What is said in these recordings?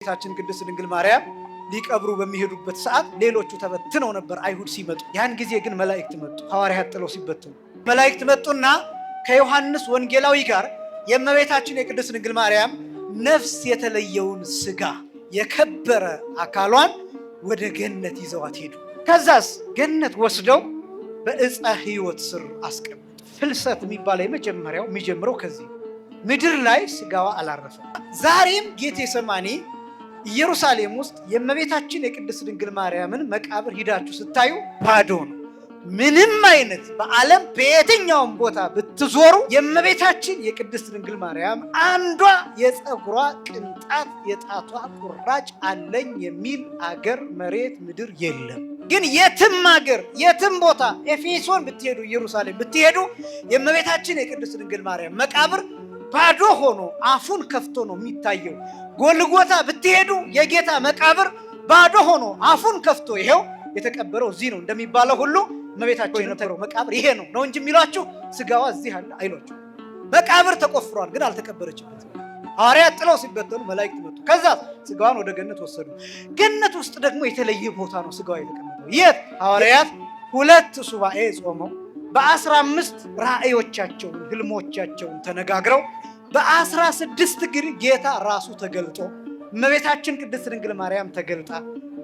ጌታችን ቅድስት ድንግል ማርያም ሊቀብሩ በሚሄዱበት ሰዓት ሌሎቹ ተበትነው ነበር አይሁድ ሲመጡ። ያን ጊዜ ግን መላእክት መጡ። ሐዋርያት ጥለው ሲበትኑ መላእክት መጡና ከዮሐንስ ወንጌላዊ ጋር የእመቤታችን የቅድስት ድንግል ማርያም ነፍስ የተለየውን ስጋ የከበረ አካሏን ወደ ገነት ይዘዋት ሄዱ። ከዛስ ገነት ወስደው በዕፀ ሕይወት ስር አስቀመጡ። ፍልሰት የሚባለው የመጀመሪያው የሚጀምረው ከዚህ ምድር ላይ ስጋዋ አላረፈም። ዛሬም ጌቴሰማኒ ኢየሩሳሌም ውስጥ የእመቤታችን የቅድስት ድንግል ማርያምን መቃብር ሂዳችሁ ስታዩ ባዶ ነው። ምንም አይነት በዓለም በየትኛውም ቦታ ብትዞሩ የእመቤታችን የቅድስት ድንግል ማርያም አንዷ የፀጉሯ ቅንጣት የጣቷ ቁራጭ አለኝ የሚል አገር መሬት ምድር የለም። ግን የትም አገር የትም ቦታ ኤፌሶን ብትሄዱ ኢየሩሳሌም ብትሄዱ የእመቤታችን የቅድስት ድንግል ማርያም መቃብር ባዶ ሆኖ አፉን ከፍቶ ነው የሚታየው። ጎልጎታ ብትሄዱ የጌታ መቃብር ባዶ ሆኖ አፉን ከፍቶ ይሄው የተቀበረው እዚህ ነው እንደሚባለው ሁሉ እመቤታችን የነበረው መቃብር ይሄ ነው እንጂ የሚሏችሁ ስጋዋ እዚህ አለ አይሏችሁ። መቃብር ተቆፍሯል ግን አልተቀበረችበት። ሐዋርያት ጥለው ሲበተኑ መላእክት መጡ። ከዛ ስጋዋን ወደ ገነት ወሰዱ። ገነት ውስጥ ደግሞ የተለየ ቦታ ነው ስጋዋ የተቀመጠው። የት? ሐዋርያት 2 ሱባኤ ጾመው በ15 ራእዮቻቸውን ህልሞቻቸውን ተነጋግረው በ16 ግን ጌታ ራሱ ተገልጦ እመቤታችን ቅድስት ድንግል ማርያም ተገልጣ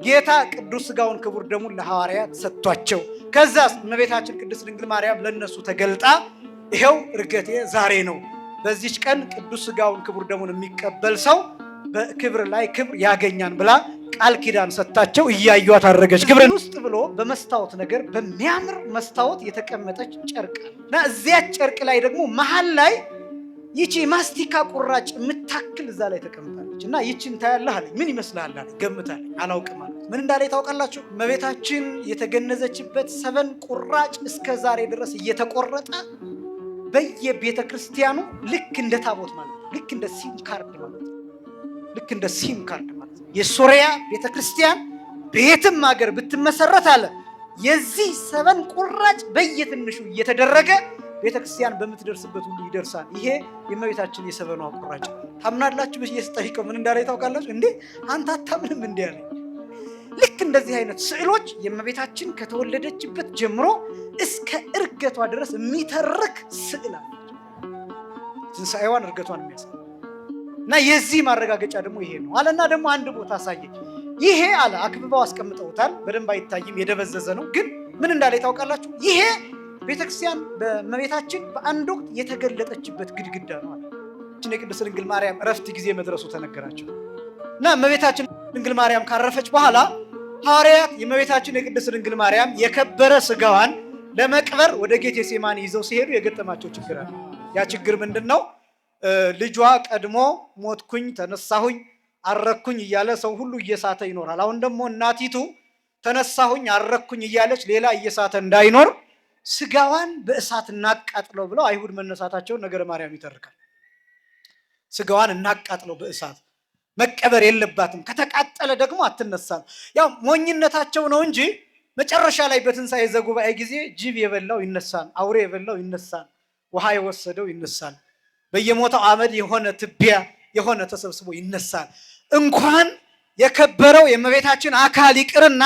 ጌታ ቅዱስ ስጋውን ክቡር ደሙን ለሐዋርያት ሰጥቷቸው ከዛስ እመቤታችን ቅድስት ድንግል ማርያም ለነሱ ተገልጣ ይሄው እርገቴ ዛሬ ነው፣ በዚች ቀን ቅዱስ ስጋውን ክቡር ደሙን የሚቀበል ሰው በክብር ላይ ክብር ያገኛን ብላ ቃል ኪዳን ሰጣቸው። እያዩት አደረገች። ክብርን ውስጥ ብሎ በመስታወት ነገር በሚያምር መስታወት የተቀመጠች ጨርቅ እና እዚያ ጨርቅ ላይ ደግሞ መሃል ላይ ይቺ ማስቲካ ቁራጭ የምታክል እዛ ላይ ተቀምጣለች። እና ይቺን ታያለህ አለኝ። ምን ይመስልሃል አለኝ። ገምታለኝ። አላውቅም ማለት ምን እንዳለ ታውቃላችሁ? እመቤታችን የተገነዘችበት 7 ቁራጭ እስከ ዛሬ ድረስ እየተቆረጠ በየቤተ ክርስቲያኑ ልክ እንደ ታቦት ማለት ነው። ልክ እንደ ሲም ካርድ ማለት ነው። ልክ እንደ ሲም ካርድ ማለት ነው። የሶሪያ ቤተ ክርስቲያን በየትም ሀገር ብትመሰረት አለ የዚህ 7 ቁራጭ በየትንሹ እየተደረገ ቤተ ክርስቲያን በምትደርስበት ሁሉ ይደርሳል። ይሄ የእመቤታችን የ7ኗ ቁራጭ ታምናላችሁ ብዬ ስጠይቀው ምን እንዳለ ታውቃላችሁ? እንዴ አንተ አታምንም እንዴ አለ። ልክ እንደዚህ አይነት ስዕሎች የእመቤታችን ከተወለደችበት ጀምሮ እስከ እርገቷ ድረስ የሚተርክ ስዕል አለ። ትንሣኤዋን እርገቷን የሚያሳይ እና የዚህ ማረጋገጫ ደግሞ ይሄ ነው አለና ደግሞ አንድ ቦታ አሳየኝ። ይሄ አለ አክብባው አስቀምጠውታል። በደንብ አይታይም፣ የደበዘዘ ነው። ግን ምን እንዳለ ታውቃላችሁ? ይሄ ቤተክርስቲያን በእመቤታችን በአንድ ወቅት የተገለጠችበት ግድግዳ ነው አለ። የቅድስት ድንግል ማርያም እረፍት ጊዜ መድረሱ ተነገራቸው እና እመቤታችን ድንግል ማርያም ካረፈች በኋላ ሐዋርያት የእመቤታችን የቅድስት ድንግል ማርያም የከበረ ስጋዋን ለመቅበር ወደ ጌቴሴማኒ ይዘው ሲሄዱ የገጠማቸው ችግር አለ። ያ ችግር ምንድን ነው? ልጇ ቀድሞ ሞትኩኝ ተነሳሁኝ አረኩኝ እያለ ሰው ሁሉ እየሳተ ይኖራል። አሁን ደግሞ እናቲቱ ተነሳሁኝ አረኩኝ እያለች ሌላ እየሳተ እንዳይኖር ስጋዋን በእሳት እናቃጥለው ብለው አይሁድ መነሳታቸውን ነገረ ማርያም ይተርካል። ስጋዋን እናቃጥለው በእሳት መቀበር የለባትም፣ ከተቃጠለ ደግሞ አትነሳም። ያው ሞኝነታቸው ነው እንጂ መጨረሻ ላይ በትንሣኤ ዘጉባኤ ጊዜ ጅብ የበላው ይነሳል፣ አውሬ የበላው ይነሳል፣ ውሃ የወሰደው ይነሳል፣ በየሞታው አመድ የሆነ ትቢያ የሆነ ተሰብስቦ ይነሳል። እንኳን የከበረው የእመቤታችን አካል ይቅርና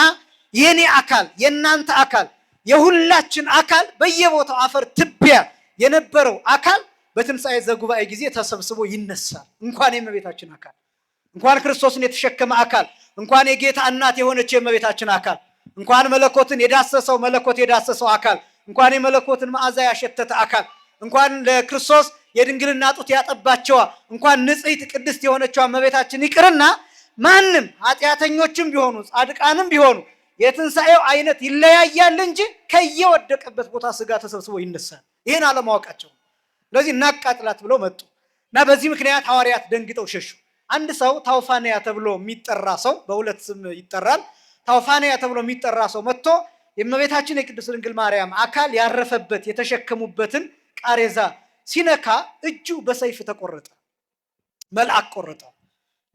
የኔ አካል የእናንተ አካል የሁላችን አካል በየቦታው አፈር ትቢያ የነበረው አካል በትንሣኤ ዘጉባኤ ጊዜ ተሰብስቦ ይነሳል። እንኳን የእመቤታችን አካል እንኳን ክርስቶስን የተሸከመ አካል እንኳን የጌታ እናት የሆነች የእመቤታችን አካል እንኳን መለኮትን የዳሰሰው መለኮት የዳሰሰው አካል እንኳን የመለኮትን መዓዛ ያሸተተ አካል እንኳን ለክርስቶስ የድንግልና ጡት ያጠባቸዋ እንኳን ንጽሕት ቅድስት የሆነችዋ እመቤታችን ይቅርና ማንም ኃጢአተኞችም ቢሆኑ ጻድቃንም ቢሆኑ የትንሣኤው አይነት ይለያያል እንጂ ከየወደቀበት ቦታ ስጋ ተሰብስቦ ይነሳል። ይህን አለማወቃቸው ስለዚህ እናቃጥላት ብለው መጡ እና በዚህ ምክንያት ሐዋርያት ደንግጠው ሸሹ። አንድ ሰው ታውፋንያ ተብሎ የሚጠራ ሰው በሁለት ስም ይጠራል። ታውፋንያ ተብሎ የሚጠራ ሰው መጥቶ የእመቤታችን የቅድስት ድንግል ማርያም አካል ያረፈበት የተሸከሙበትን ቃሬዛ ሲነካ እጁ በሰይፍ ተቆረጠ፣ መልአክ ቆረጠው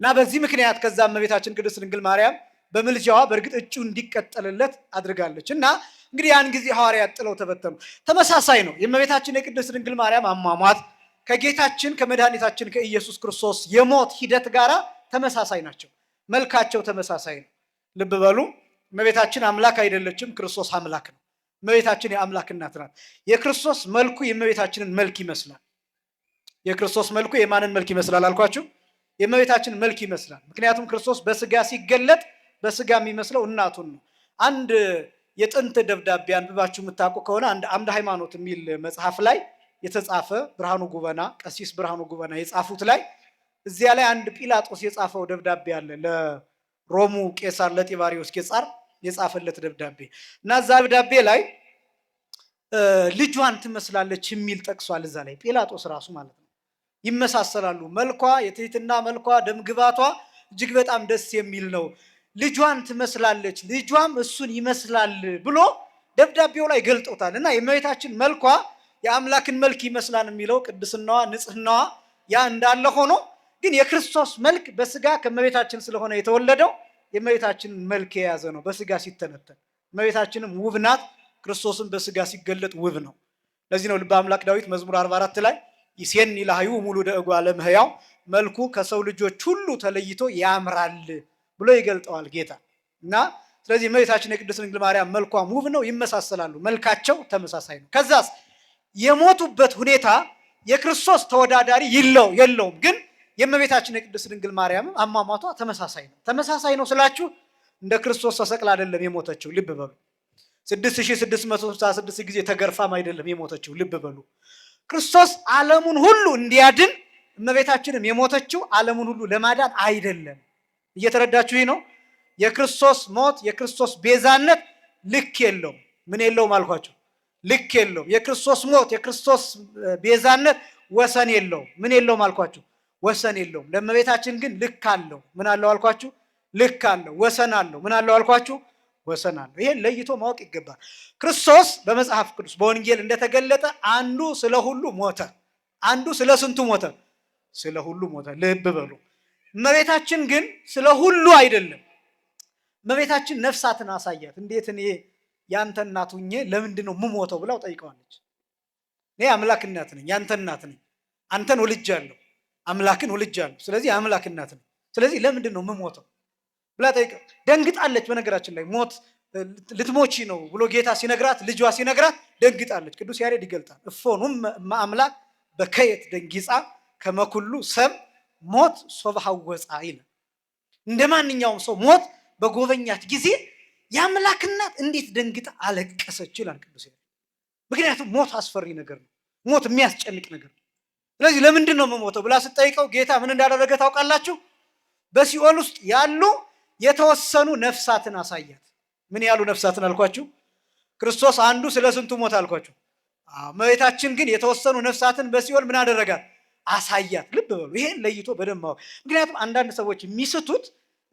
እና በዚህ ምክንያት ከዛ እመቤታችን ቅድስት ድንግል ማርያም በምልጃዋ በእርግጥ እጁ እንዲቀጠልለት አድርጋለች። እና እንግዲህ ያን ጊዜ ሐዋርያት ጥለው ተበተኑ። ተመሳሳይ ነው የእመቤታችን የቅድስት ድንግል ማርያም አሟሟት ከጌታችን ከመድኃኒታችን ከኢየሱስ ክርስቶስ የሞት ሂደት ጋራ ተመሳሳይ ናቸው። መልካቸው ተመሳሳይ ነው። ልብ በሉ። እመቤታችን አምላክ አይደለችም፣ ክርስቶስ አምላክ ነው። እመቤታችን የአምላክ እናት ናት። የክርስቶስ መልኩ የእመቤታችንን መልክ ይመስላል። የክርስቶስ መልኩ የማንን መልክ ይመስላል አልኳችሁ? የእመቤታችንን መልክ ይመስላል። ምክንያቱም ክርስቶስ በስጋ ሲገለጥ በስጋ የሚመስለው እናቱን ነው። አንድ የጥንት ደብዳቤ አንብባችሁ የምታውቁ ከሆነ አንድ አምደ ሃይማኖት የሚል መጽሐፍ ላይ የተጻፈ ቀሲስ ብርሃኑ ጉበና የጻፉት ላይ እዚያ ላይ አንድ ጲላጦስ የጻፈው ደብዳቤ አለ ለሮሙ ቄሳር ለጢባሪዎስ ቄሳር የጻፈለት ደብዳቤ እና እዛ ደብዳቤ ላይ ልጇን ትመስላለች የሚል ጠቅሷል። እዛ ላይ ጲላጦስ ራሱ ማለት ነው። ይመሳሰላሉ። መልኳ፣ የትህትና መልኳ፣ ደምግባቷ እጅግ በጣም ደስ የሚል ነው። ልጇን ትመስላለች፣ ልጇም እሱን ይመስላል ብሎ ደብዳቤው ላይ ገልጦታል። እና የእመቤታችን መልኳ የአምላክን መልክ ይመስላል የሚለው ቅድስናዋ፣ ንጽህናዋ ያ እንዳለ ሆኖ ግን የክርስቶስ መልክ በስጋ ከእመቤታችን ስለሆነ የተወለደው የእመቤታችንን መልክ የያዘ ነው። በስጋ ሲተነተን እመቤታችንም ውብ ናት። ክርስቶስን በስጋ ሲገለጥ ውብ ነው። ለዚህ ነው ልበ አምላክ ዳዊት መዝሙር 44 ላይ ይሴኒ ለሃዩ ሙሉ ደእጓ ለምህያው መልኩ ከሰው ልጆች ሁሉ ተለይቶ ያምራል ብሎ ይገልጠዋል ጌታ። እና ስለዚህ እመቤታችን የቅድስት ድንግል ማርያም መልኳም ውብ ነው፣ ይመሳሰላሉ፣ መልካቸው ተመሳሳይ ነው። ከዛስ የሞቱበት ሁኔታ የክርስቶስ ተወዳዳሪ የለውም። ግን የእመቤታችን የቅድስት ድንግል ማርያም አሟሟቷ ተመሳሳይ ነው። ተመሳሳይ ነው ስላችሁ እንደ ክርስቶስ ተሰቅላ አይደለም የሞተችው። ልብ በሉ። 6666 ጊዜ ተገርፋም አይደለም የሞተችው። ልብ በሉ። ክርስቶስ ዓለሙን ሁሉ እንዲያድን እመቤታችንም የሞተችው ዓለሙን ሁሉ ለማዳን አይደለም። እየተረዳችሁ ነው? የክርስቶስ ሞት የክርስቶስ ቤዛነት ልክ የለውም። ምን የለውም አልኳችሁ? ልክ የለውም። የክርስቶስ ሞት የክርስቶስ ቤዛነት ወሰን የለውም። ምን የለውም አልኳችሁ? ወሰን የለውም። ለእመቤታችን ግን ልክ አለው። ምን አለው አልኳችሁ? ልክ አለው። ወሰን አለው። ምን አለው አልኳችሁ? ወሰን አለው። ይሄን ለይቶ ማወቅ ይገባል። ክርስቶስ በመጽሐፍ ቅዱስ በወንጌል እንደተገለጠ አንዱ ስለ ሁሉ ሞተ። አንዱ ስለ ስንቱ ሞተ? ስለ ሁሉ ሞተ። ልብ በሉ። እመቤታችን ግን ስለ ሁሉ አይደለም። እመቤታችን ነፍሳትን አሳያት። እንዴት እኔ ያንተ እናት ሁኜ ለምንድን ነው የምሞተው ብላው ጠይቀዋለች። እኔ አምላክ እናት ነኝ፣ ያንተ እናት ነኝ። አንተን ወልጃለሁ፣ አምላክን ወልጃለሁ። ስለዚህ አምላክ እናት ነኝ። ስለዚህ ለምንድን ነው የምሞተው ብላ ጠይቀ ደንግጣለች። በነገራችን ላይ ሞት ልትሞቺ ነው ብሎ ጌታ ሲነግራት፣ ልጇ ሲነግራት ደንግጣለች። ቅዱስ ያሬድ ይገልጣል። እፎኑም አምላክ በከየት ደንጊጻ ከመኩሉ ሰብ ሞት ሶበ ሐወፃ ይላል። እንደ ማንኛውም ሰው ሞት በጎበኛት ጊዜ የአምላክ እናት እንዴት ደንግጣ አለቀሰች ይላል ቅዱስ ያሬድ። ምክንያቱም ሞት አስፈሪ ነገር ነው። ሞት የሚያስጨንቅ ነገር ነው። ስለዚህ ለምንድን ነው የምሞተው ብላ ስትጠይቀው ጌታ ምን እንዳደረገ ታውቃላችሁ? በሲኦል ውስጥ ያሉ የተወሰኑ ነፍሳትን አሳያት። ምን ያሉ ነፍሳትን አልኳችሁ? ክርስቶስ አንዱ ስለ ስንቱ ሞት አልኳችሁ? እመቤታችን ግን የተወሰኑ ነፍሳትን በሲኦል ምን አደረጋት? አሳያት። ልብ በሉ። ይሄን ለይቶ በደንብ ማወቅ። ምክንያቱም አንዳንድ ሰዎች የሚስቱት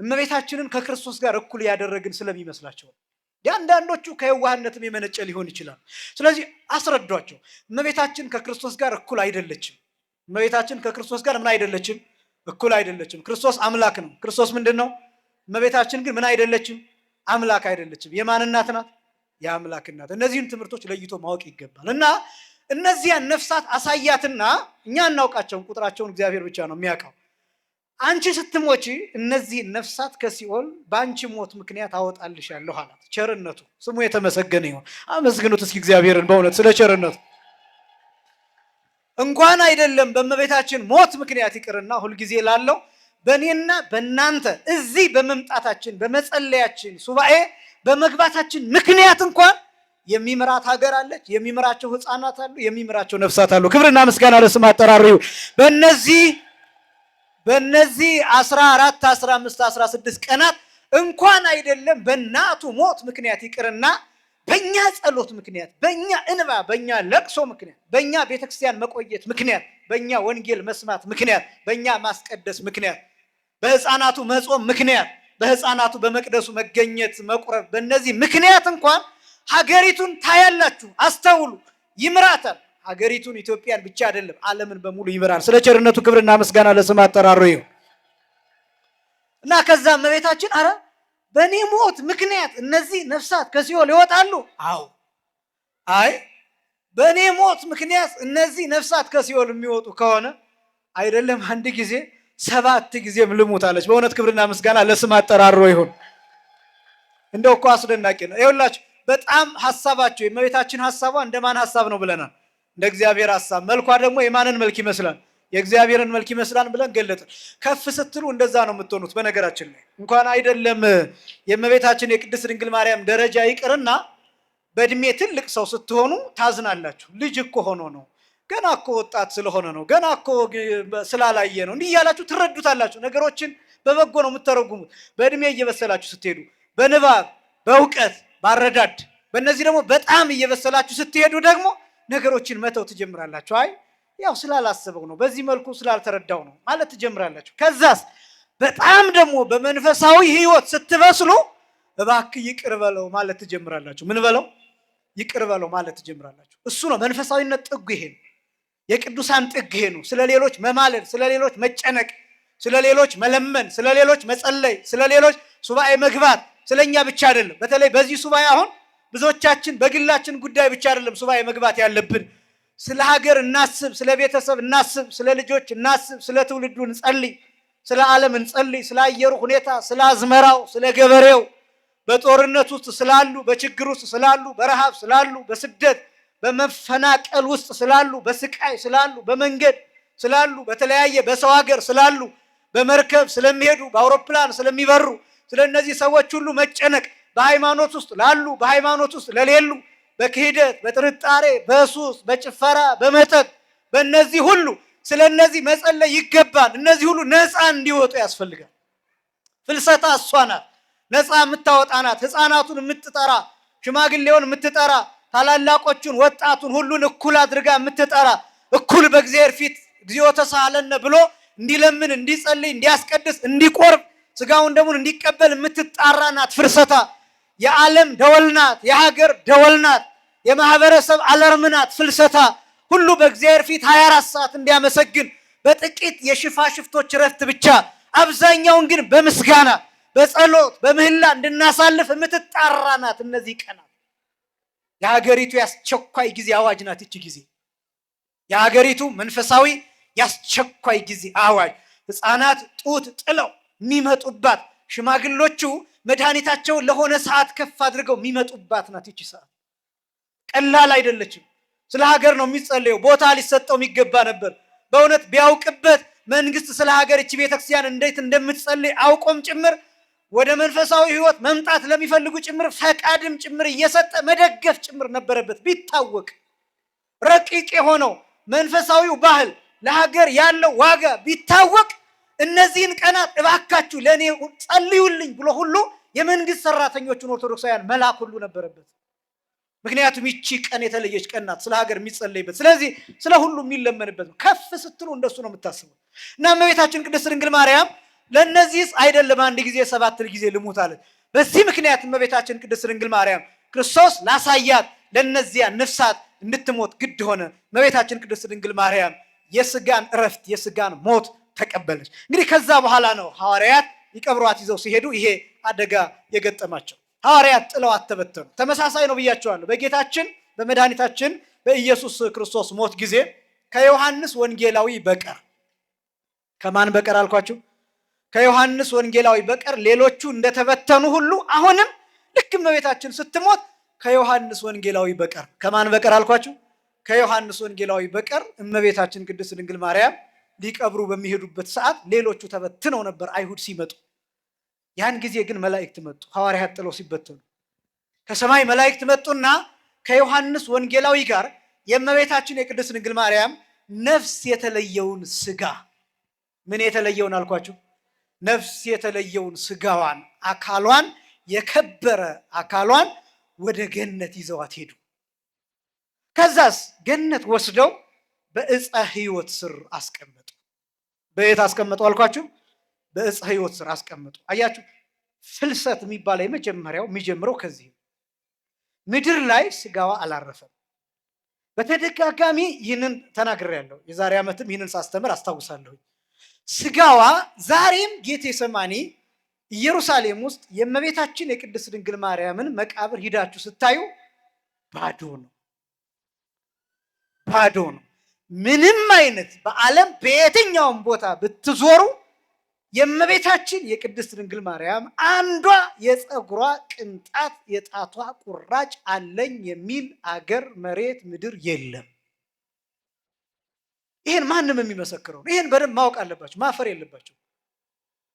እመቤታችንን ከክርስቶስ ጋር እኩል ያደረግን ስለሚመስላቸው፣ የአንዳንዶቹ ከየዋህነትም የመነጨ ሊሆን ይችላል። ስለዚህ አስረዷቸው። እመቤታችን ከክርስቶስ ጋር እኩል አይደለችም። እመቤታችን ከክርስቶስ ጋር ምን አይደለችም? እኩል አይደለችም። ክርስቶስ አምላክ ነው። ክርስቶስ ምንድን ነው? እመቤታችን ግን ምን አይደለችም? አምላክ አይደለችም። የማን እናት ናት? የአምላክ እናት። እነዚህን ትምህርቶች ለይቶ ማወቅ ይገባል። እና እነዚያን ነፍሳት አሳያትና እኛ እናውቃቸውን፣ ቁጥራቸውን እግዚአብሔር ብቻ ነው የሚያውቀው። አንቺ ስትሞቺ እነዚህ ነፍሳት ከሲኦል በአንቺ ሞት ምክንያት አወጣልሻለሁ አላት። ቸርነቱ ስሙ የተመሰገነ ይሁን። አመስግኑት እስኪ እግዚአብሔርን በእውነት ስለ ቸርነቱ። እንኳን አይደለም በእመቤታችን ሞት ምክንያት ይቅርና ሁልጊዜ ላለው በእኔና በእናንተ እዚህ በመምጣታችን በመጸለያችን ሱባኤ በመግባታችን ምክንያት እንኳን የሚምራት ሀገር አለች፣ የሚምራቸው ሕፃናት አሉ፣ የሚምራቸው ነፍሳት አሉ። ክብርና ምስጋና ለስም አጠራሩ ይሁን። በእነዚህ 14 15 16 ቀናት እንኳን አይደለም በእናቱ ሞት ምክንያት ይቅርና በእኛ ጸሎት ምክንያት፣ በእኛ እንባ፣ በእኛ ለቅሶ ምክንያት፣ በእኛ ቤተክርስቲያን መቆየት ምክንያት፣ በእኛ ወንጌል መስማት ምክንያት፣ በእኛ ማስቀደስ ምክንያት፣ በሕፃናቱ መጾም ምክንያት፣ በሕፃናቱ በመቅደሱ መገኘት መቁረብ፣ በእነዚህ ምክንያት እንኳን ሀገሪቱን ታያላችሁ። አስተውሉ። ይምራታል። ሀገሪቱን ኢትዮጵያን ብቻ አይደለም ዓለምን በሙሉ ይምራል። ስለ ቸርነቱ ክብርና ምስጋና ለስም አጠራሩ ይሁን እና ከዛ እመቤታችን አረ በእኔ ሞት ምክንያት እነዚህ ነፍሳት ከሲኦል ይወጣሉ? አዎ። አይ በእኔ ሞት ምክንያት እነዚህ ነፍሳት ከሲኦል የሚወጡ ከሆነ አይደለም አንድ ጊዜ 7 ጊዜም ልሙት አለች። በእውነት ክብርና ምስጋና ለስም አጠራሮ ይሁን። እንደው እኮ አስደናቂ ነው። ይኸውላችሁ በጣም ሐሳባቸው የእመቤታችን ሐሳቧ እንደማን ሐሳብ ነው ብለናል? እንደ እግዚአብሔር ሐሳብ። መልኳ ደግሞ የማንን መልክ ይመስላል? የእግዚአብሔርን መልክ ይመስላል ብለን ገለጥን። ከፍ ስትሉ እንደዛ ነው የምትሆኑት። በነገራችን ላይ እንኳን አይደለም የእመቤታችን የቅድስት ድንግል ማርያም ደረጃ ይቅርና በእድሜ ትልቅ ሰው ስትሆኑ ታዝናላችሁ። ልጅ እኮ ሆኖ ነው፣ ገና እኮ ወጣት ስለሆነ ነው፣ ገና እኮ ስላላየ ነው፣ እንዲህ እያላችሁ ትረዱታላችሁ። ነገሮችን በበጎ ነው የምትተረጉሙት። በእድሜ እየበሰላችሁ ስትሄዱ፣ በንባብ በእውቀት ባረዳድ፣ በእነዚህ ደግሞ በጣም እየበሰላችሁ ስትሄዱ ደግሞ ነገሮችን መተው ትጀምራላችሁ። አይ ያው ስላላሰበው ነው፣ በዚህ መልኩ ስላልተረዳው ነው ማለት ትጀምራላችሁ። ከዛስ በጣም ደግሞ በመንፈሳዊ ሕይወት ስትበስሉ እባክህ ይቅር በለው ማለት ትጀምራላችሁ። ምን በለው? ይቅር በለው ማለት ትጀምራላችሁ። እሱ ነው መንፈሳዊነት ጥጉ። ይሄ ነው የቅዱሳን ጥግ። ይሄ ነው ስለ ሌሎች መማለድ፣ ስለ ሌሎች መጨነቅ፣ ስለ ሌሎች መለመን፣ ስለ ሌሎች መጸለይ፣ ስለ ሌሎች ሱባኤ መግባት። ስለኛ ብቻ አይደለም። በተለይ በዚህ ሱባኤ አሁን ብዙዎቻችን በግላችን ጉዳይ ብቻ አይደለም ሱባኤ መግባት ያለብን። ስለ ሀገር እናስብ፣ ስለ ቤተሰብ እናስብ፣ ስለ ልጆች እናስብ፣ ስለ ትውልዱ እንጸልይ፣ ስለ ዓለም እንጸልይ፣ ስለ አየሩ ሁኔታ፣ ስለ አዝመራው፣ ስለ ገበሬው፣ በጦርነት ውስጥ ስላሉ፣ በችግር ውስጥ ስላሉ፣ በረሃብ ስላሉ፣ በስደት በመፈናቀል ውስጥ ስላሉ፣ በስቃይ ስላሉ፣ በመንገድ ስላሉ፣ በተለያየ በሰው ሀገር ስላሉ፣ በመርከብ ስለሚሄዱ፣ በአውሮፕላን ስለሚበሩ ስለ እነዚህ ሰዎች ሁሉ መጨነቅ፣ በሃይማኖት ውስጥ ላሉ፣ በሃይማኖት ውስጥ ለሌሉ፣ በክህደት፣ በጥርጣሬ፣ በሱስ፣ በጭፈራ፣ በመጠጥ፣ በእነዚህ ሁሉ ስለ እነዚህ መጸለይ ይገባል። እነዚህ ሁሉ ነፃ እንዲወጡ ያስፈልጋል። ፍልሰታ እሷ ናት፣ ነፃ የምታወጣ ናት። ሕፃናቱን የምትጠራ፣ ሽማግሌውን የምትጠራ፣ ታላላቆቹን፣ ወጣቱን ሁሉን እኩል አድርጋ የምትጠራ፣ እኩል በእግዚአብሔር ፊት እግዚኦ ተሳሃለነ ብሎ እንዲለምን፣ እንዲጸልይ፣ እንዲያስቀድስ፣ እንዲቆርብ፣ ስጋውን ደሙን እንዲቀበል የምትጣራ ናት። ፍልሰታ የዓለም ደወል ናት፣ የሀገር ደወል ናት፣ የማህበረሰብ አለርም ናት። ፍልሰታ ሁሉ በእግዚአብሔር ፊት 24 ሰዓት እንዲያመሰግን በጥቂት የሽፋሽፍቶች ረፍት ብቻ አብዛኛውን ግን በምስጋና በጸሎት በምህላ እንድናሳልፍ የምትጣራ ናት። እነዚህ ቀናት የሀገሪቱ ያስቸኳይ ጊዜ አዋጅ ናት። ይቺ ጊዜ የሀገሪቱ መንፈሳዊ ያስቸኳይ ጊዜ አዋጅ፣ ሕፃናት ጡት ጥለው የሚመጡባት፣ ሽማግሎቹ መድኃኒታቸውን ለሆነ ሰዓት ከፍ አድርገው የሚመጡባት ናት። ይቺ ሰዓት ቀላል አይደለችም። ስለ ሀገር ነው የሚጸለየው። ቦታ ሊሰጠው የሚገባ ነበር። በእውነት ቢያውቅበት መንግስት ስለ ሀገር እቺ ቤተክርስቲያን እንዴት እንደምትጸልይ አውቆም ጭምር ወደ መንፈሳዊ ህይወት መምጣት ለሚፈልጉ ጭምር ፈቃድም ጭምር እየሰጠ መደገፍ ጭምር ነበረበት። ቢታወቅ ረቂቅ የሆነው መንፈሳዊው ባህል ለሀገር ያለው ዋጋ ቢታወቅ እነዚህን ቀናት እባካችሁ ለእኔ ጸልዩልኝ ብሎ ሁሉ የመንግስት ሰራተኞችን ኦርቶዶክሳውያን መላክ ሁሉ ነበረበት። ምክንያቱም ይቺ ቀን የተለየች ቀን ናት፣ ስለ ሀገር የሚጸለይበት፣ ስለዚህ ስለ ሁሉ የሚለመንበት ነው። ከፍ ስትሉ እንደሱ ነው የምታስቡት። እና እመቤታችን ቅድስት ድንግል ማርያም ለእነዚህስ አይደለም አንድ ጊዜ 7 ጊዜ ልሙት አለች። በዚህ ምክንያት እመቤታችን ቅድስት ድንግል ማርያም ክርስቶስ ላሳያት ለእነዚያ ነፍሳት እንድትሞት ግድ ሆነ። እመቤታችን ቅድስት ድንግል ማርያም የስጋን እረፍት የስጋን ሞት ተቀበለች። እንግዲህ ከዛ በኋላ ነው ሐዋርያት ይቀብሯት ይዘው ሲሄዱ ይሄ አደጋ የገጠማቸው። ሐዋርያት ጥለዋት ተበተኑ። ተመሳሳይ ነው ብያቸዋለሁ። በጌታችን በመድኃኒታችን በኢየሱስ ክርስቶስ ሞት ጊዜ ከዮሐንስ ወንጌላዊ በቀር፣ ከማን በቀር አልኳችሁ? ከዮሐንስ ወንጌላዊ በቀር ሌሎቹ እንደተበተኑ ሁሉ አሁንም ልክ እመቤታችን ስትሞት ከዮሐንስ ወንጌላዊ በቀር፣ ከማን በቀር አልኳችሁ? ከዮሐንስ ወንጌላዊ በቀር እመቤታችን ቅድስት ድንግል ማርያም ሊቀብሩ በሚሄዱበት ሰዓት ሌሎቹ ተበትነው ነበር አይሁድ ሲመጡ። ያን ጊዜ ግን መላእክት መጡ። ሐዋርያት ጥለው ሲበተኑ ከሰማይ መላእክት መጡና ከዮሐንስ ወንጌላዊ ጋር የእመቤታችን የቅድስት ድንግል ማርያም ነፍስ የተለየውን ስጋ፣ ምን የተለየውን አልኳችሁ? ነፍስ የተለየውን ስጋዋን፣ አካሏን፣ የከበረ አካሏን ወደ ገነት ይዘዋት ሄዱ። ከዛስ ገነት ወስደው በዕፀ ሕይወት ስር አስቀመጡ። በየት አስቀመጡ አልኳችሁ? በዕፀ ሕይወት ስር አስቀመጡ። አያችሁ፣ ፍልሰት የሚባለው የመጀመሪያው የሚጀምረው ከዚህ ምድር ላይ ስጋዋ አላረፈም። በተደጋጋሚ ይህንን ተናግሬያለሁ። የዛሬ ዓመትም ይህንን ሳስተምር አስታውሳለሁ። ስጋዋ ዛሬም ጌቴሰማኒ ኢየሩሳሌም ውስጥ የእመቤታችን የቅድስት ድንግል ማርያምን መቃብር ሂዳችሁ ስታዩ ባዶ ነው፣ ባዶ ነው። ምንም አይነት በዓለም በየትኛውም ቦታ ብትዞሩ የእመቤታችን የቅድስት ድንግል ማርያም አንዷ የፀጉሯ ቅንጣት የጣቷ ቁራጭ አለኝ የሚል አገር መሬት ምድር የለም። ይሄን ማንም የሚመሰክረው ነው። ይሄን በደንብ ማወቅ አለባችሁ፣ ማፈር የለባችሁ።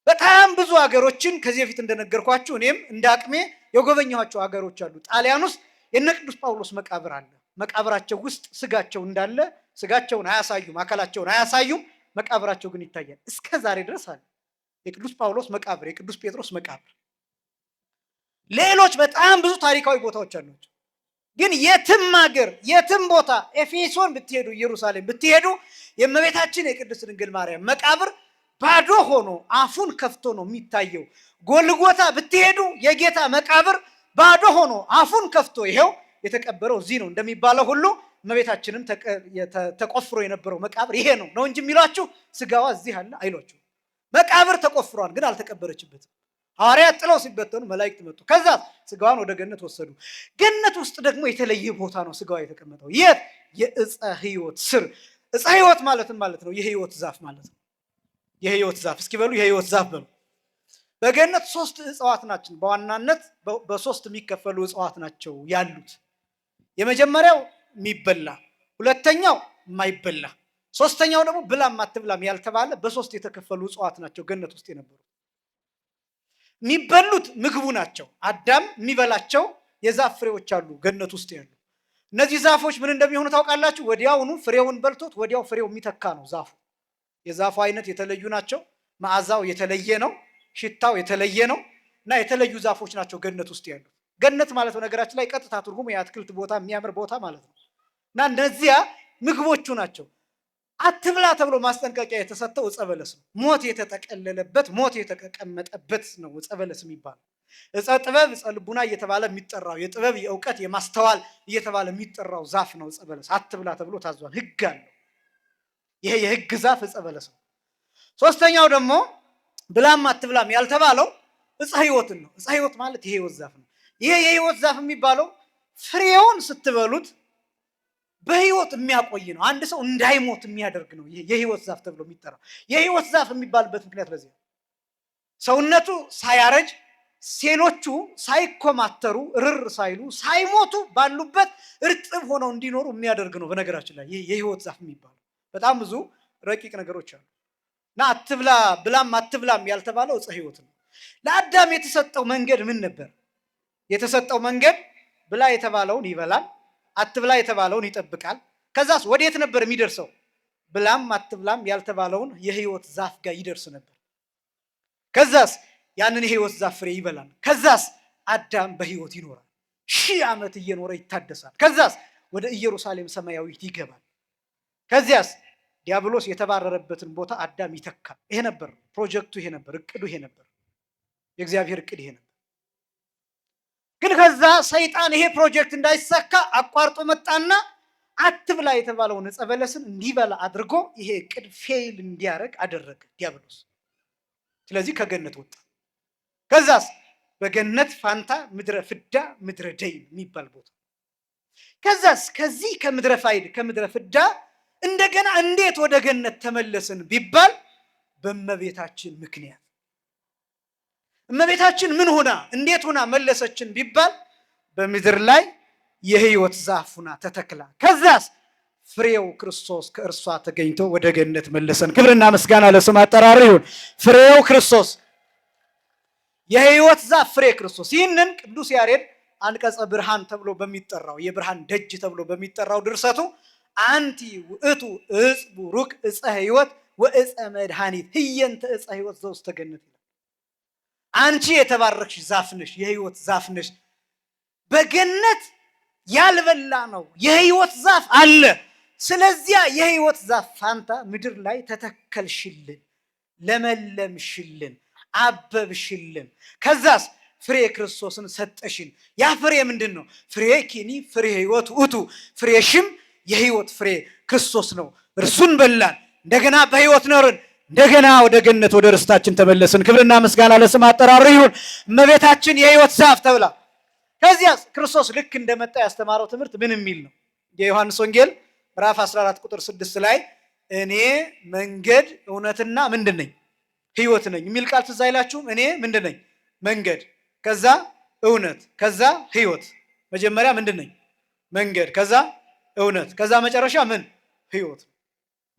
በጣም ብዙ ሀገሮችን ከዚህ በፊት እንደነገርኳችሁ እኔም እንደ አቅሜ የጎበኘኋቸው ሀገሮች አሉ። ጣሊያን ውስጥ የነ ቅዱስ ጳውሎስ መቃብር አለ። መቃብራቸው ውስጥ ስጋቸው እንዳለ፣ ስጋቸውን አያሳዩም፣ አካላቸውን አያሳዩም፣ መቃብራቸው ግን ይታያል። እስከ ዛሬ ድረስ አለ የቅዱስ ጳውሎስ መቃብር፣ የቅዱስ ጴጥሮስ መቃብር። ሌሎች በጣም ብዙ ታሪካዊ ቦታዎች አሏቸው። ግን የትም ሀገር የትም ቦታ ኤፌሶን ብትሄዱ፣ ኢየሩሳሌም ብትሄዱ የእመቤታችን የቅድስት ድንግል ማርያም መቃብር ባዶ ሆኖ አፉን ከፍቶ ነው የሚታየው። ጎልጎታ ብትሄዱ የጌታ መቃብር ባዶ ሆኖ አፉን ከፍቶ ይሄው የተቀበረው እዚህ ነው እንደሚባለው ሁሉ እመቤታችንም ተቆፍሮ የነበረው መቃብር ይሄ ነው እንጂ የሚሏችሁ ስጋዋ እዚህ አለ አይሏችሁ። መቃብር ተቆፍሯል፣ ግን አልተቀበረችበትም። ሐዋርያት ጥለው ሲበተኑ መላእክት መጡ። ከዛ ስጋዋን ወደ ገነት ወሰዱ። ገነት ውስጥ ደግሞ የተለየ ቦታ ነው ስጋዋ የተቀመጠው። የት? የዕፀ ሕይወት ስር። ዕፀ ሕይወት ማለትም ማለት ነው የሕይወት ዛፍ ማለት ነው። የሕይወት ዛፍ እስኪ በሉ፣ የሕይወት ዛፍ በሉ። በገነት 3 እጽዋት ናቸው በዋናነት በ3 የሚከፈሉ እጽዋት ናቸው ያሉት። የመጀመሪያው የሚበላ፣ ሁለተኛው የማይበላ፣ ሶስተኛው ደግሞ ብላም አትብላም ያልተባለ በ3 የተከፈሉ እጽዋት ናቸው ገነት ውስጥ የነበሩ። የሚበሉት ምግቡ ናቸው። አዳም የሚበላቸው የዛፍ ፍሬዎች አሉ ገነት ውስጥ ያሉ። እነዚህ ዛፎች ምን እንደሚሆኑ ታውቃላችሁ? ወዲያውኑ ፍሬውን በልቶት ወዲያው ፍሬው የሚተካ ነው ዛፉ። የዛፉ አይነት የተለዩ ናቸው። መዓዛው የተለየ ነው። ሽታው የተለየ ነው እና የተለዩ ዛፎች ናቸው ገነት ውስጥ ያሉት። ገነት ማለት በነገራችን ላይ ቀጥታ ትርጉሙ የአትክልት ቦታ፣ የሚያምር ቦታ ማለት ነው እና እነዚያ ምግቦቹ ናቸው። አትብላ ተብሎ ማስጠንቀቂያ የተሰጠው ዕፀ በለስ ነው። ሞት የተጠቀለለበት፣ ሞት የተቀመጠበት ነው ዕፀ በለስ የሚባለው። ዕፀ ጥበብ፣ ዕፀ ልቡና እየተባለ የሚጠራው የጥበብ የእውቀት የማስተዋል እየተባለ የሚጠራው ዛፍ ነው ዕፀ በለስ። አትብላ ተብሎ ታዟል። ሕግ አለው። ይሄ የሕግ ዛፍ ዕፀ በለስ ነው። ሶስተኛው ደግሞ ብላም አትብላም ያልተባለው ዕፀ ሕይወትን ነው። ዕፀ ሕይወት ማለት የሕይወት ዛፍ ነው። ይሄ የሕይወት ዛፍ የሚባለው ፍሬውን ስትበሉት በሕይወት የሚያቆይ ነው። አንድ ሰው እንዳይሞት የሚያደርግ ነው። ይሄ የሕይወት ዛፍ ተብሎ የሚጠራው የሕይወት ዛፍ የሚባልበት ምክንያት ለዚህ ነው። ሰውነቱ ሳያረጅ፣ ሴሎቹ ሳይኮማተሩ፣ ርር ሳይሉ፣ ሳይሞቱ ባሉበት እርጥብ ሆነው እንዲኖሩ የሚያደርግ ነው። በነገራችን ላይ ይሄ የሕይወት ዛፍ የሚባለው በጣም ብዙ ረቂቅ ነገሮች አሉ እና አትብላ ብላም አትብላም ያልተባለው ዕፀ ሕይወት ነው። ለአዳም የተሰጠው መንገድ ምን ነበር? የተሰጠው መንገድ ብላ የተባለውን ይበላል፣ አትብላ የተባለውን ይጠብቃል። ከዛስ ወዴት ነበር የሚደርሰው? ብላም አትብላም ያልተባለውን የሕይወት ዛፍ ጋር ይደርስ ነበር። ከዛስ ያንን የሕይወት ዛፍ ፍሬ ይበላል። ከዛስ አዳም በሕይወት ይኖራል፣ 1000 ዓመት እየኖረ ይታደሳል። ከዛስ ወደ ኢየሩሳሌም ሰማያዊት ይገባል። ከዚያስ ዲያብሎስ የተባረረበትን ቦታ አዳም ይተካል። ይሄ ነበር ፕሮጀክቱ፣ ይሄ ነበር እቅዱ፣ ይሄ ነበር የእግዚአብሔር እቅድ፣ ይሄ ነበር። ግን ከዛ ሰይጣን ይሄ ፕሮጀክት እንዳይሳካ አቋርጦ መጣና አትብላ የተባለውን ዕፀ በለስን እንዲበላ አድርጎ ይሄ እቅድ ፌል እንዲያደርግ አደረገ ዲያብሎስ። ስለዚህ ከገነት ወጣ። ከዛስ በገነት ፋንታ ምድረ ፍዳ ምድረ ደይን የሚባል ቦታ። ከዛስ ከዚህ ከምድረ ፋይድ ከምድረ ፍዳ እንደገና እንዴት ወደ ገነት ተመለስን ቢባል በእመቤታችን ምክንያት። እመቤታችን ምን ሆና እንዴት ሆና መለሰችን ቢባል በምድር ላይ የሕይወት ዛፍ ሆና ተተክላ፣ ከዛስ ፍሬው ክርስቶስ ከእርሷ ተገኝቶ ወደ ገነት መለሰን። ክብርና ምስጋና ለስም አጠራር ይሁን። ፍሬው ክርስቶስ፣ የሕይወት ዛፍ ፍሬ ክርስቶስ። ይህንን ቅዱስ ያሬድ አንቀጸ ብርሃን ተብሎ በሚጠራው የብርሃን ደጅ ተብሎ በሚጠራው ድርሰቱ አንቲ ውእቱ ዕፅ ቡሩክ ዕፀ ሕይወት ወዕፀ መድኃኒት ህየንተ ዕፀ ሕይወት ዘውስተ ገነት ይላል። አንቺ የተባረክሽ ዛፍ ነሽ፣ የሕይወት ዛፍ ነሽ። በገነት ያልበላ ነው የሕይወት ዛፍ አለ። ስለዚያ የሕይወት ዛፍ ፋንታ ምድር ላይ ተተከልሽልን፣ ለመለምሽልን፣ አበብሽልን። ከዛስ ፍሬ ክርስቶስን ሰጠሽን። ያ ፍሬ ምንድን ነው? ፍሬ ኪኒ ፍሬ ሕይወት ውእቱ፣ ፍሬሽም የሕይወት ፍሬ ክርስቶስ ነው። እርሱን በላን፣ እንደገና በሕይወት ኖርን፣ እንደገና ወደ ገነት ወደ ርስታችን ተመለስን። ክብርና ምስጋና ለስም አጠራሩ ይሁን። እመቤታችን የሕይወት ዛፍ ተብላ። ከዚያስ ክርስቶስ ልክ እንደመጣ ያስተማረው ትምህርት ምን የሚል ነው? የዮሐንስ ወንጌል ምዕራፍ 14 ቁጥር 6 ላይ እኔ መንገድ እውነትና ምንድን ነኝ? ሕይወት ነኝ የሚል ቃል ትዝ አይላችሁም? እኔ ምንድን ነኝ? መንገድ፣ ከዛ እውነት፣ ከዛ ሕይወት። መጀመሪያ ምንድን ነኝ? መንገድ፣ ከዛ እውነት፣ ከዛ መጨረሻ ምን? ሕይወት።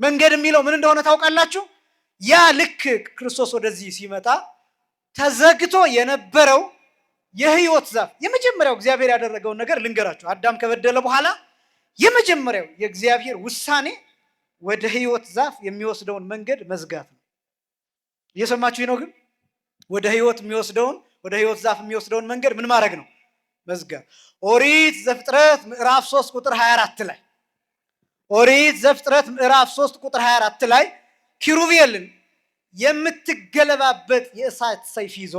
መንገድ የሚለው ምን እንደሆነ ታውቃላችሁ? ያ ልክ ክርስቶስ ወደዚህ ሲመጣ ተዘግቶ የነበረው የሕይወት ዛፍ የመጀመሪያው እግዚአብሔር ያደረገውን ነገር ልንገራችሁ። አዳም ከበደለ በኋላ የመጀመሪያው የእግዚአብሔር ውሳኔ ወደ ሕይወት ዛፍ የሚወስደውን መንገድ መዝጋት ነው። እየሰማችሁ ነው? ግን ወደ ሕይወት ዛፍ የሚወስደውን መንገድ ምን ማድረግ ነው? መዝጋት። ኦሪት ዘፍጥረት ምዕራፍ 3 ቁጥር 24 ላይ ኦሪት ዘፍጥረት ምዕራፍ 3 ቁጥር 24 ላይ ኪሩቤልን የምትገለባበት የእሳት ሰይፍ ይዞ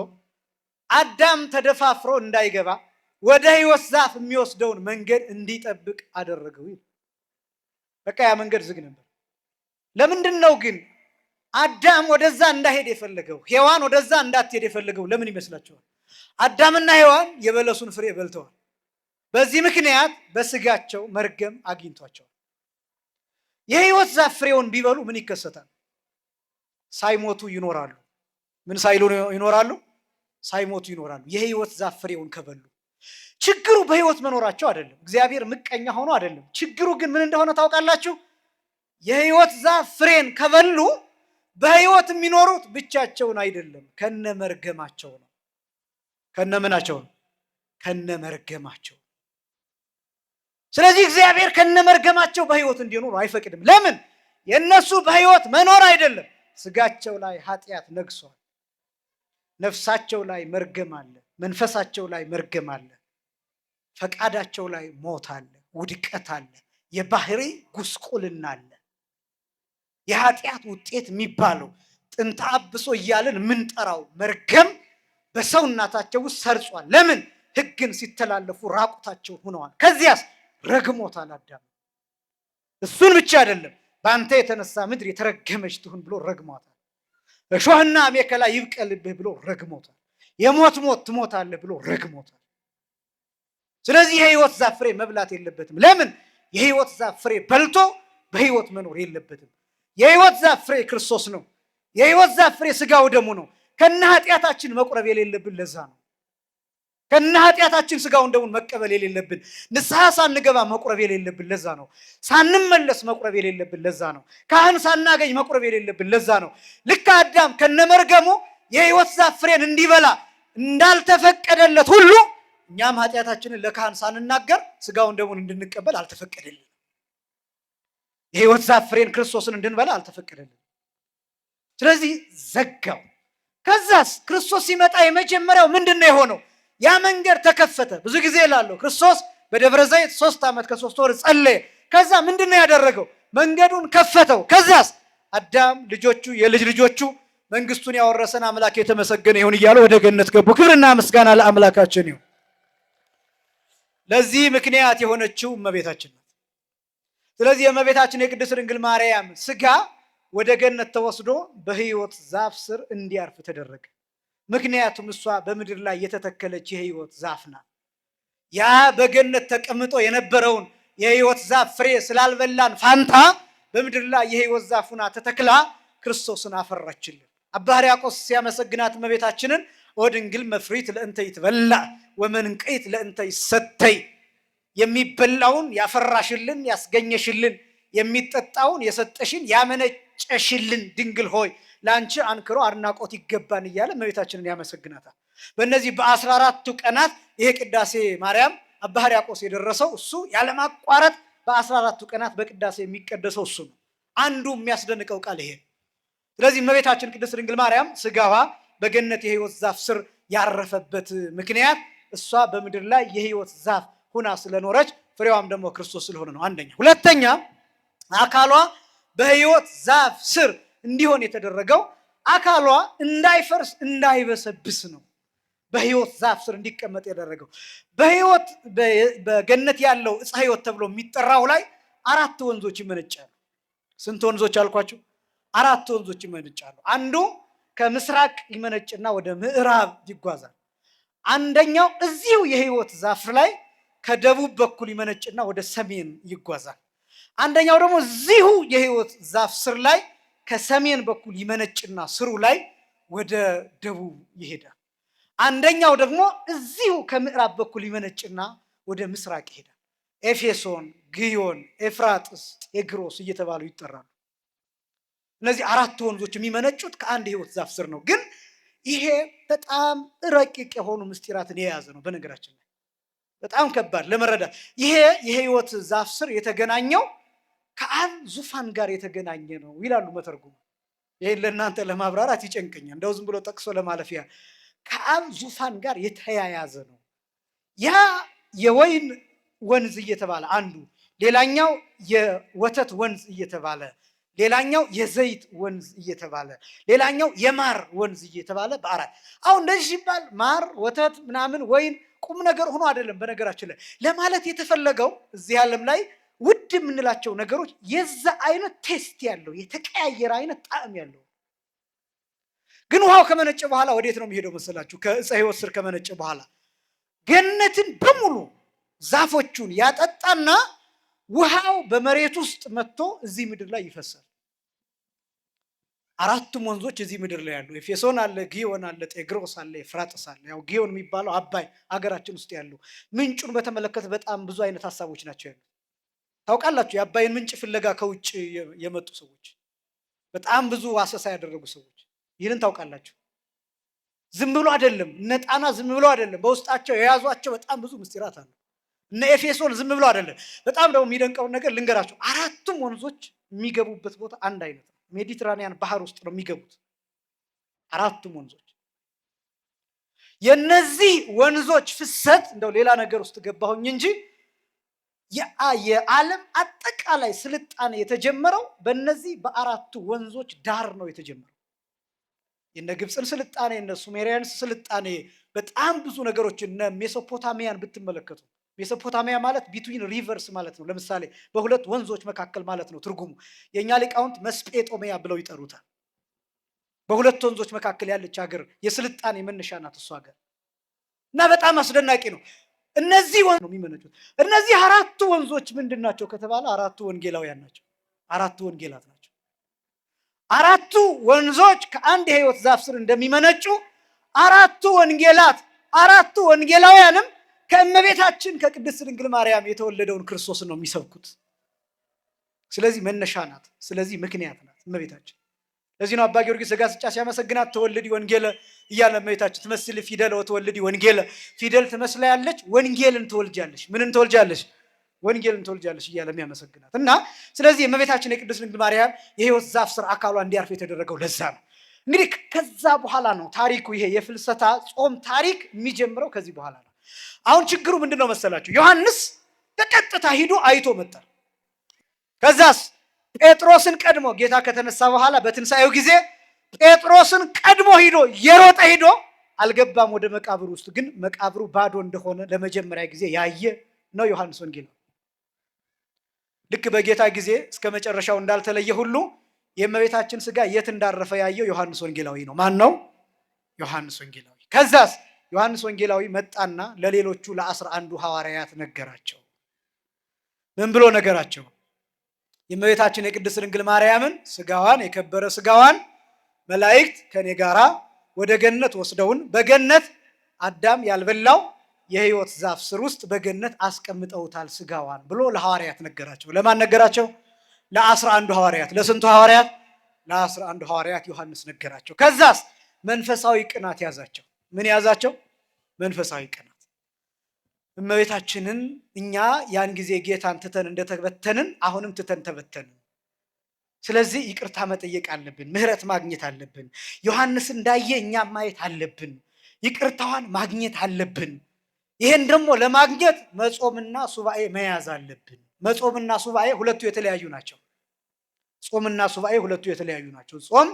አዳም ተደፋፍሮ እንዳይገባ ወደ ሕይወት ዛፍ የሚወስደውን መንገድ እንዲጠብቅ አደረገው። በቃ ያ መንገድ ዝግ ነበር። ለምንድን ነው ግን አዳም ወደዛ እንዳይሄድ የፈለገው? ሔዋን ወደዛ እንዳትሄድ የፈለገው ለምን ይመስላችኋል? አዳምና ሔዋን የበለሱን ፍሬ በልተዋል። በዚህ ምክንያት በስጋቸው መርገም አግኝቷቸዋል። የሕይወት ዛፍ ፍሬውን ቢበሉ ምን ይከሰታል? ሳይሞቱ ይኖራሉ። ምን ሳይሉ ይኖራሉ? ሳይሞቱ ይኖራሉ። የሕይወት ዛፍ ፍሬውን ከበሉ። ችግሩ በሕይወት መኖራቸው አይደለም። እግዚአብሔር ምቀኛ ሆኖ አይደለም። ችግሩ ግን ምን እንደሆነ ታውቃላችሁ? የሕይወት ዛፍ ፍሬን ከበሉ በሕይወት የሚኖሩት ብቻቸውን አይደለም፣ ከነ መርገማቸው ነው። ከነ ምናቸው ነው? ከነ መርገማቸው። ስለዚህ እግዚአብሔር ከነ መርገማቸው በሕይወት እንዲኖሩ አይፈቅድም። ለምን? የእነሱ በሕይወት መኖር አይደለም፣ ስጋቸው ላይ ኃጢአት ነግሷል። ነፍሳቸው ላይ መርገም አለ፣ መንፈሳቸው ላይ መርገም አለ፣ ፈቃዳቸው ላይ ሞት አለ፣ ውድቀት አለ፣ የባህሪ ጉስቁልና አለ። የኃጢአት ውጤት የሚባለው ጥንተ አብሶ እያልን የምንጠራው መርገም በሰውናታቸው ውስጥ ሰርጿል። ለምን? ሕግን ሲተላለፉ ራቁታቸው ሆነዋል። ከዚያስ ረግሞታል አዳም። እሱን ብቻ አይደለም፣ በአንተ የተነሳ ምድር የተረገመች ትሁን ብሎ ረግሟታል። እሾህና አሜከላ ይብቀልብህ ብሎ ረግሞታል። የሞት ሞት ትሞታለህ ብሎ ረግሞታል። ስለዚህ የሕይወት ዛፍ ፍሬ መብላት የለበትም። ለምን? የሕይወት ዛፍ ፍሬ በልቶ በሕይወት መኖር የለበትም። የሕይወት ዛፍ ፍሬ ክርስቶስ ነው። የሕይወት ዛፍ ፍሬ ስጋው ደሙ ነው። ከነ ኃጢአታችን መቁረብ የሌለብን ለዛ ነው። ከነ ኃጢአታችን ስጋውን ደሙን መቀበል የሌለብን፣ ንስሐ ሳንገባ መቁረብ የሌለብን ለዛ ነው። ሳንመለስ መቁረብ የሌለብን ለዛ ነው። ካህን ሳናገኝ መቁረብ የሌለብን ለዛ ነው። ልክ አዳም ከነ መርገሙ የሕይወት ዛፍ ፍሬን እንዲበላ እንዳልተፈቀደለት ሁሉ እኛም ኃጢአታችንን ለካህን ሳንናገር ስጋውን ደሙን እንድንቀበል አልተፈቀደልን። የሕይወት ዛፍ ፍሬን ክርስቶስን እንድንበላ አልተፈቀደልን። ስለዚህ ዘጋው። ከዛስ ክርስቶስ ሲመጣ የመጀመሪያው ምንድን ነው የሆነው? ያ መንገድ ተከፈተ። ብዙ ጊዜ እላለሁ ክርስቶስ በደብረ ዘይት 3 ዓመት ከ3 ወር ጸለየ። ከዛ ምንድን ነው ያደረገው? መንገዱን ከፈተው። ከዛስ አዳም፣ ልጆቹ፣ የልጅ ልጆቹ መንግስቱን ያወረሰን አምላክ የተመሰገነ ይሁን እያሉ ወደ ገነት ገቡ። ክብርና ምስጋና ለአምላካችን ይሁን። ለዚህ ምክንያት የሆነችው እመቤታችን ናት። ስለዚህ የእመቤታችን የቅድስት ድንግል ማርያም ስጋ ወደ ገነት ተወስዶ በሕይወት ዛፍ ስር እንዲያርፍ ተደረገ። ምክንያቱም እሷ በምድር ላይ የተተከለች የሕይወት ዛፍ ናት። ያ በገነት ተቀምጦ የነበረውን የሕይወት ዛፍ ፍሬ ስላልበላን ፋንታ በምድር ላይ የሕይወት ዛፍ ሆና ተተክላ ክርስቶስን አፈራችልን። አባ ሕርያቆስ ሲያመሰግናት እመቤታችንን ወድንግል መፍሪት ለእንተ ይትበላ ወመንቀይት ለእንተ ይሰተይ፣ የሚበላውን ያፈራሽልን ያስገኘሽልን፣ የሚጠጣውን የሰጠሽን ያመነጨሽልን ድንግል ሆይ ለአንቺ አንክሮ አድናቆት ይገባን እያለ እመቤታችንን ያመሰግናታል። በእነዚህ በ14ቱ ቀናት ይሄ ቅዳሴ ማርያም አባ ሕርያቆስ የደረሰው እሱ ያለማቋረጥ በ14ቱ ቀናት በቅዳሴ የሚቀደሰው እሱ ነው። አንዱ የሚያስደንቀው ቃል ይሄ። ስለዚህ እመቤታችን ቅድስት ድንግል ማርያም ስጋዋ በገነት የሕይወት ዛፍ ስር ያረፈበት ምክንያት እሷ በምድር ላይ የሕይወት ዛፍ ሁና ስለኖረች ፍሬዋም ደግሞ ክርስቶስ ስለሆነ ነው። አንደኛ። ሁለተኛ አካሏ በሕይወት ዛፍ ስር እንዲሆን የተደረገው አካሏ እንዳይፈርስ እንዳይበሰብስ ነው። በሕይወት ዛፍ ስር እንዲቀመጥ ያደረገው በሕይወት በገነት ያለው ዕፀ ሕይወት ተብሎ የሚጠራው ላይ 4 ወንዞች ይመነጫሉ። ስንት ወንዞች አልኳችሁ? 4 ወንዞች ይመነጫሉ። አንዱ ከምስራቅ ይመነጭና ወደ ምዕራብ ይጓዛል። አንደኛው እዚሁ የሕይወት ዛፍ ላይ ከደቡብ በኩል ይመነጭና ወደ ሰሜን ይጓዛል። አንደኛው ደግሞ እዚሁ የሕይወት ዛፍ ስር ላይ ከሰሜን በኩል ይመነጭና ስሩ ላይ ወደ ደቡብ ይሄዳል። አንደኛው ደግሞ እዚሁ ከምዕራብ በኩል ይመነጭና ወደ ምስራቅ ይሄዳል። ኤፌሶን፣ ግዮን፣ ኤፍራጥስ፣ ጤግሮስ እየተባሉ ይጠራሉ። እነዚህ አራት ወንዞች የሚመነጩት ከአንድ የሕይወት ዛፍ ስር ነው። ግን ይሄ በጣም ረቂቅ የሆኑ ምስጢራትን የያዘ ነው። በነገራችን ላይ በጣም ከባድ ለመረዳት። ይሄ የሕይወት ዛፍ ስር የተገናኘው ከአብ ዙፋን ጋር የተገናኘ ነው ይላሉ መተርጉሙ። ይሄን ለእናንተ ለማብራራት ይጨንቀኛል፣ እንደው ዝም ብሎ ጠቅሶ ለማለፊያ። ከአብ ዙፋን ጋር የተያያዘ ነው። ያ የወይን ወንዝ እየተባለ አንዱ፣ ሌላኛው የወተት ወንዝ እየተባለ፣ ሌላኛው የዘይት ወንዝ እየተባለ፣ ሌላኛው የማር ወንዝ እየተባለ በአራት። አሁን እንደዚህ ሲባል ማር፣ ወተት ምናምን ወይን ቁም ነገር ሆኖ አይደለም። በነገራችን ላይ ለማለት የተፈለገው እዚህ ዓለም ላይ ውድ የምንላቸው ነገሮች የዛ አይነት ቴስት ያለው የተቀያየረ አይነት ጣዕም ያለው። ግን ውሃው ከመነጨ በኋላ ወዴት ነው የሚሄደው መሰላችሁ? ከዕፀ ሕይወት ስር ከመነጨ በኋላ ገነትን በሙሉ ዛፎቹን ያጠጣና ውሃው በመሬት ውስጥ መጥቶ እዚህ ምድር ላይ ይፈሳል። አራቱም ወንዞች እዚህ ምድር ላይ ያሉ፣ ኤፌሶን አለ፣ ግዮን አለ፣ ጤግሮስ አለ፣ ኤፍራጥስ አለ። ያው ግዮን የሚባለው አባይ አገራችን ውስጥ ያለው። ምንጩን በተመለከተ በጣም ብዙ አይነት ሀሳቦች ናቸው ያሉት። ታውቃላችሁ፣ የአባይን ምንጭ ፍለጋ ከውጭ የመጡ ሰዎች፣ በጣም ብዙ አሰሳ ያደረጉ ሰዎች፣ ይህንን ታውቃላችሁ። ዝም ብሎ አይደለም፣ እነ ጣና ዝም ብሎ አይደለም፣ በውስጣቸው የያዟቸው በጣም ብዙ ምስጢራት አሉ። እነ ኤፌሶን ዝም ብሎ አይደለም። በጣም ደግሞ የሚደንቀውን ነገር ልንገራቸው። አራቱም ወንዞች የሚገቡበት ቦታ አንድ አይነት ነው። ሜዲትራኒያን ባህር ውስጥ ነው የሚገቡት አራቱም ወንዞች። የነዚህ ወንዞች ፍሰት እንደው ሌላ ነገር ውስጥ ገባሁኝ እንጂ የዓለም አጠቃላይ ስልጣኔ የተጀመረው በእነዚህ በአራቱ ወንዞች ዳር ነው የተጀመረው። የነ ግብፅን ስልጣኔ፣ እነ ሱሜሪያንስ ስልጣኔ፣ በጣም ብዙ ነገሮች፣ እነ ሜሶፖታሚያን ብትመለከቱ፣ ሜሶፖታሚያ ማለት ቢትዊን ሪቨርስ ማለት ነው። ለምሳሌ በሁለት ወንዞች መካከል ማለት ነው ትርጉሙ። የእኛ ሊቃውንት መስጴጦሚያ ብለው ይጠሩታል። በሁለት ወንዞች መካከል ያለች ሀገር የስልጣኔ መነሻ ናት እሱ ሀገር እና በጣም አስደናቂ ነው። እነዚህ ወንዞች ነው የሚመነጩት። እነዚህ አራቱ ወንዞች ምንድን ናቸው ከተባለ አራቱ ወንጌላውያን ናቸው። አራቱ ወንጌላት ናቸው። አራቱ ወንዞች ከአንድ የሕይወት ዛፍ ስር እንደሚመነጩ አራቱ ወንጌላውያንም ከእመቤታችን ከቅድስት ድንግል ማርያም የተወለደውን ክርስቶስን ነው የሚሰብኩት። ስለዚህ መነሻ ናት። ስለዚህ ምክንያት ናት እመቤታችን። ለዚህ ነው አባ ጊዮርጊስ ዘጋስጫ ሲያመሰግናት ተወልዲ ወንጌለ እያለ እመቤታችን ትመስል ፊደል ወተወልዲ ወንጌለ፣ ፊደል ትመስላለች፣ ወንጌልን ትወልጃለሽ። ምንን ትወልጃለሽ? ወንጌልን ትወልጃለሽ እያለ የሚያመሰግናት እና ስለዚህ እመቤታችን የቅድስት ድንግል ማርያም የሕይወት ዛፍ ስር አካሏ እንዲያርፍ የተደረገው ለዛ ነው። እንግዲህ ከዛ በኋላ ነው ታሪኩ፣ ይሄ የፍልሰታ ጾም ታሪክ የሚጀምረው ከዚህ በኋላ ነው። አሁን ችግሩ ምንድን ነው መሰላችሁ? ዮሐንስ በቀጥታ ሂዶ አይቶ መጣ። ከዛስ ጴጥሮስን ቀድሞ ጌታ ከተነሳ በኋላ በትንሣኤው ጊዜ ጴጥሮስን ቀድሞ የሮጠ ሂዶ አልገባም ወደ መቃብር ውስጥ። ግን መቃብሩ ባዶ እንደሆነ ለመጀመሪያ ጊዜ ያየ ነው ዮሐንስ ወንጌል። ልክ በጌታ ጊዜ እስከ መጨረሻው እንዳልተለየ ሁሉ የእመቤታችን ስጋ የት እንዳረፈ ያየው ዮሐንስ ወንጌላዊ ነው። ማን ነው? ዮሐንስ ወንጌላዊ። ከዛስ ዮሐንስ ወንጌላዊ መጣና ለሌሎቹ ለ11 ሐዋርያት ነገራቸው። ምን ብሎ ነገራቸው? የእመቤታችን የቅድስት ድንግል ማርያምን ስጋዋን፣ የከበረ ስጋዋን መላእክት ከኔ ጋራ ወደ ገነት ወስደውን በገነት አዳም ያልበላው የሕይወት ዛፍ ስር ውስጥ በገነት አስቀምጠውታል ስጋዋን ብሎ ለሐዋርያት ነገራቸው። ለማን ነገራቸው? ለ11 ሐዋርያት። ለስንቱ ሐዋርያት? ለ11 ሐዋርያት ዮሐንስ ነገራቸው። ከዛስ መንፈሳዊ ቅናት ያዛቸው። ምን ያዛቸው? መንፈሳዊ ቅናት። እመቤታችንን እኛ ያን ጊዜ ጌታን ትተን እንደተበተንን አሁንም ትተን ተበተንን። ስለዚህ ይቅርታ መጠየቅ አለብን፣ ምህረት ማግኘት አለብን። ዮሐንስ እንዳየ እኛ ማየት አለብን፣ ይቅርታዋን ማግኘት አለብን። ይሄን ደግሞ ለማግኘት መጾምና ሱባኤ መያዝ አለብን። መጾምና ሱባኤ ሁለቱ የተለያዩ ናቸው። ጾምና ሱባኤ ሁለቱ የተለያዩ ናቸው። ጾም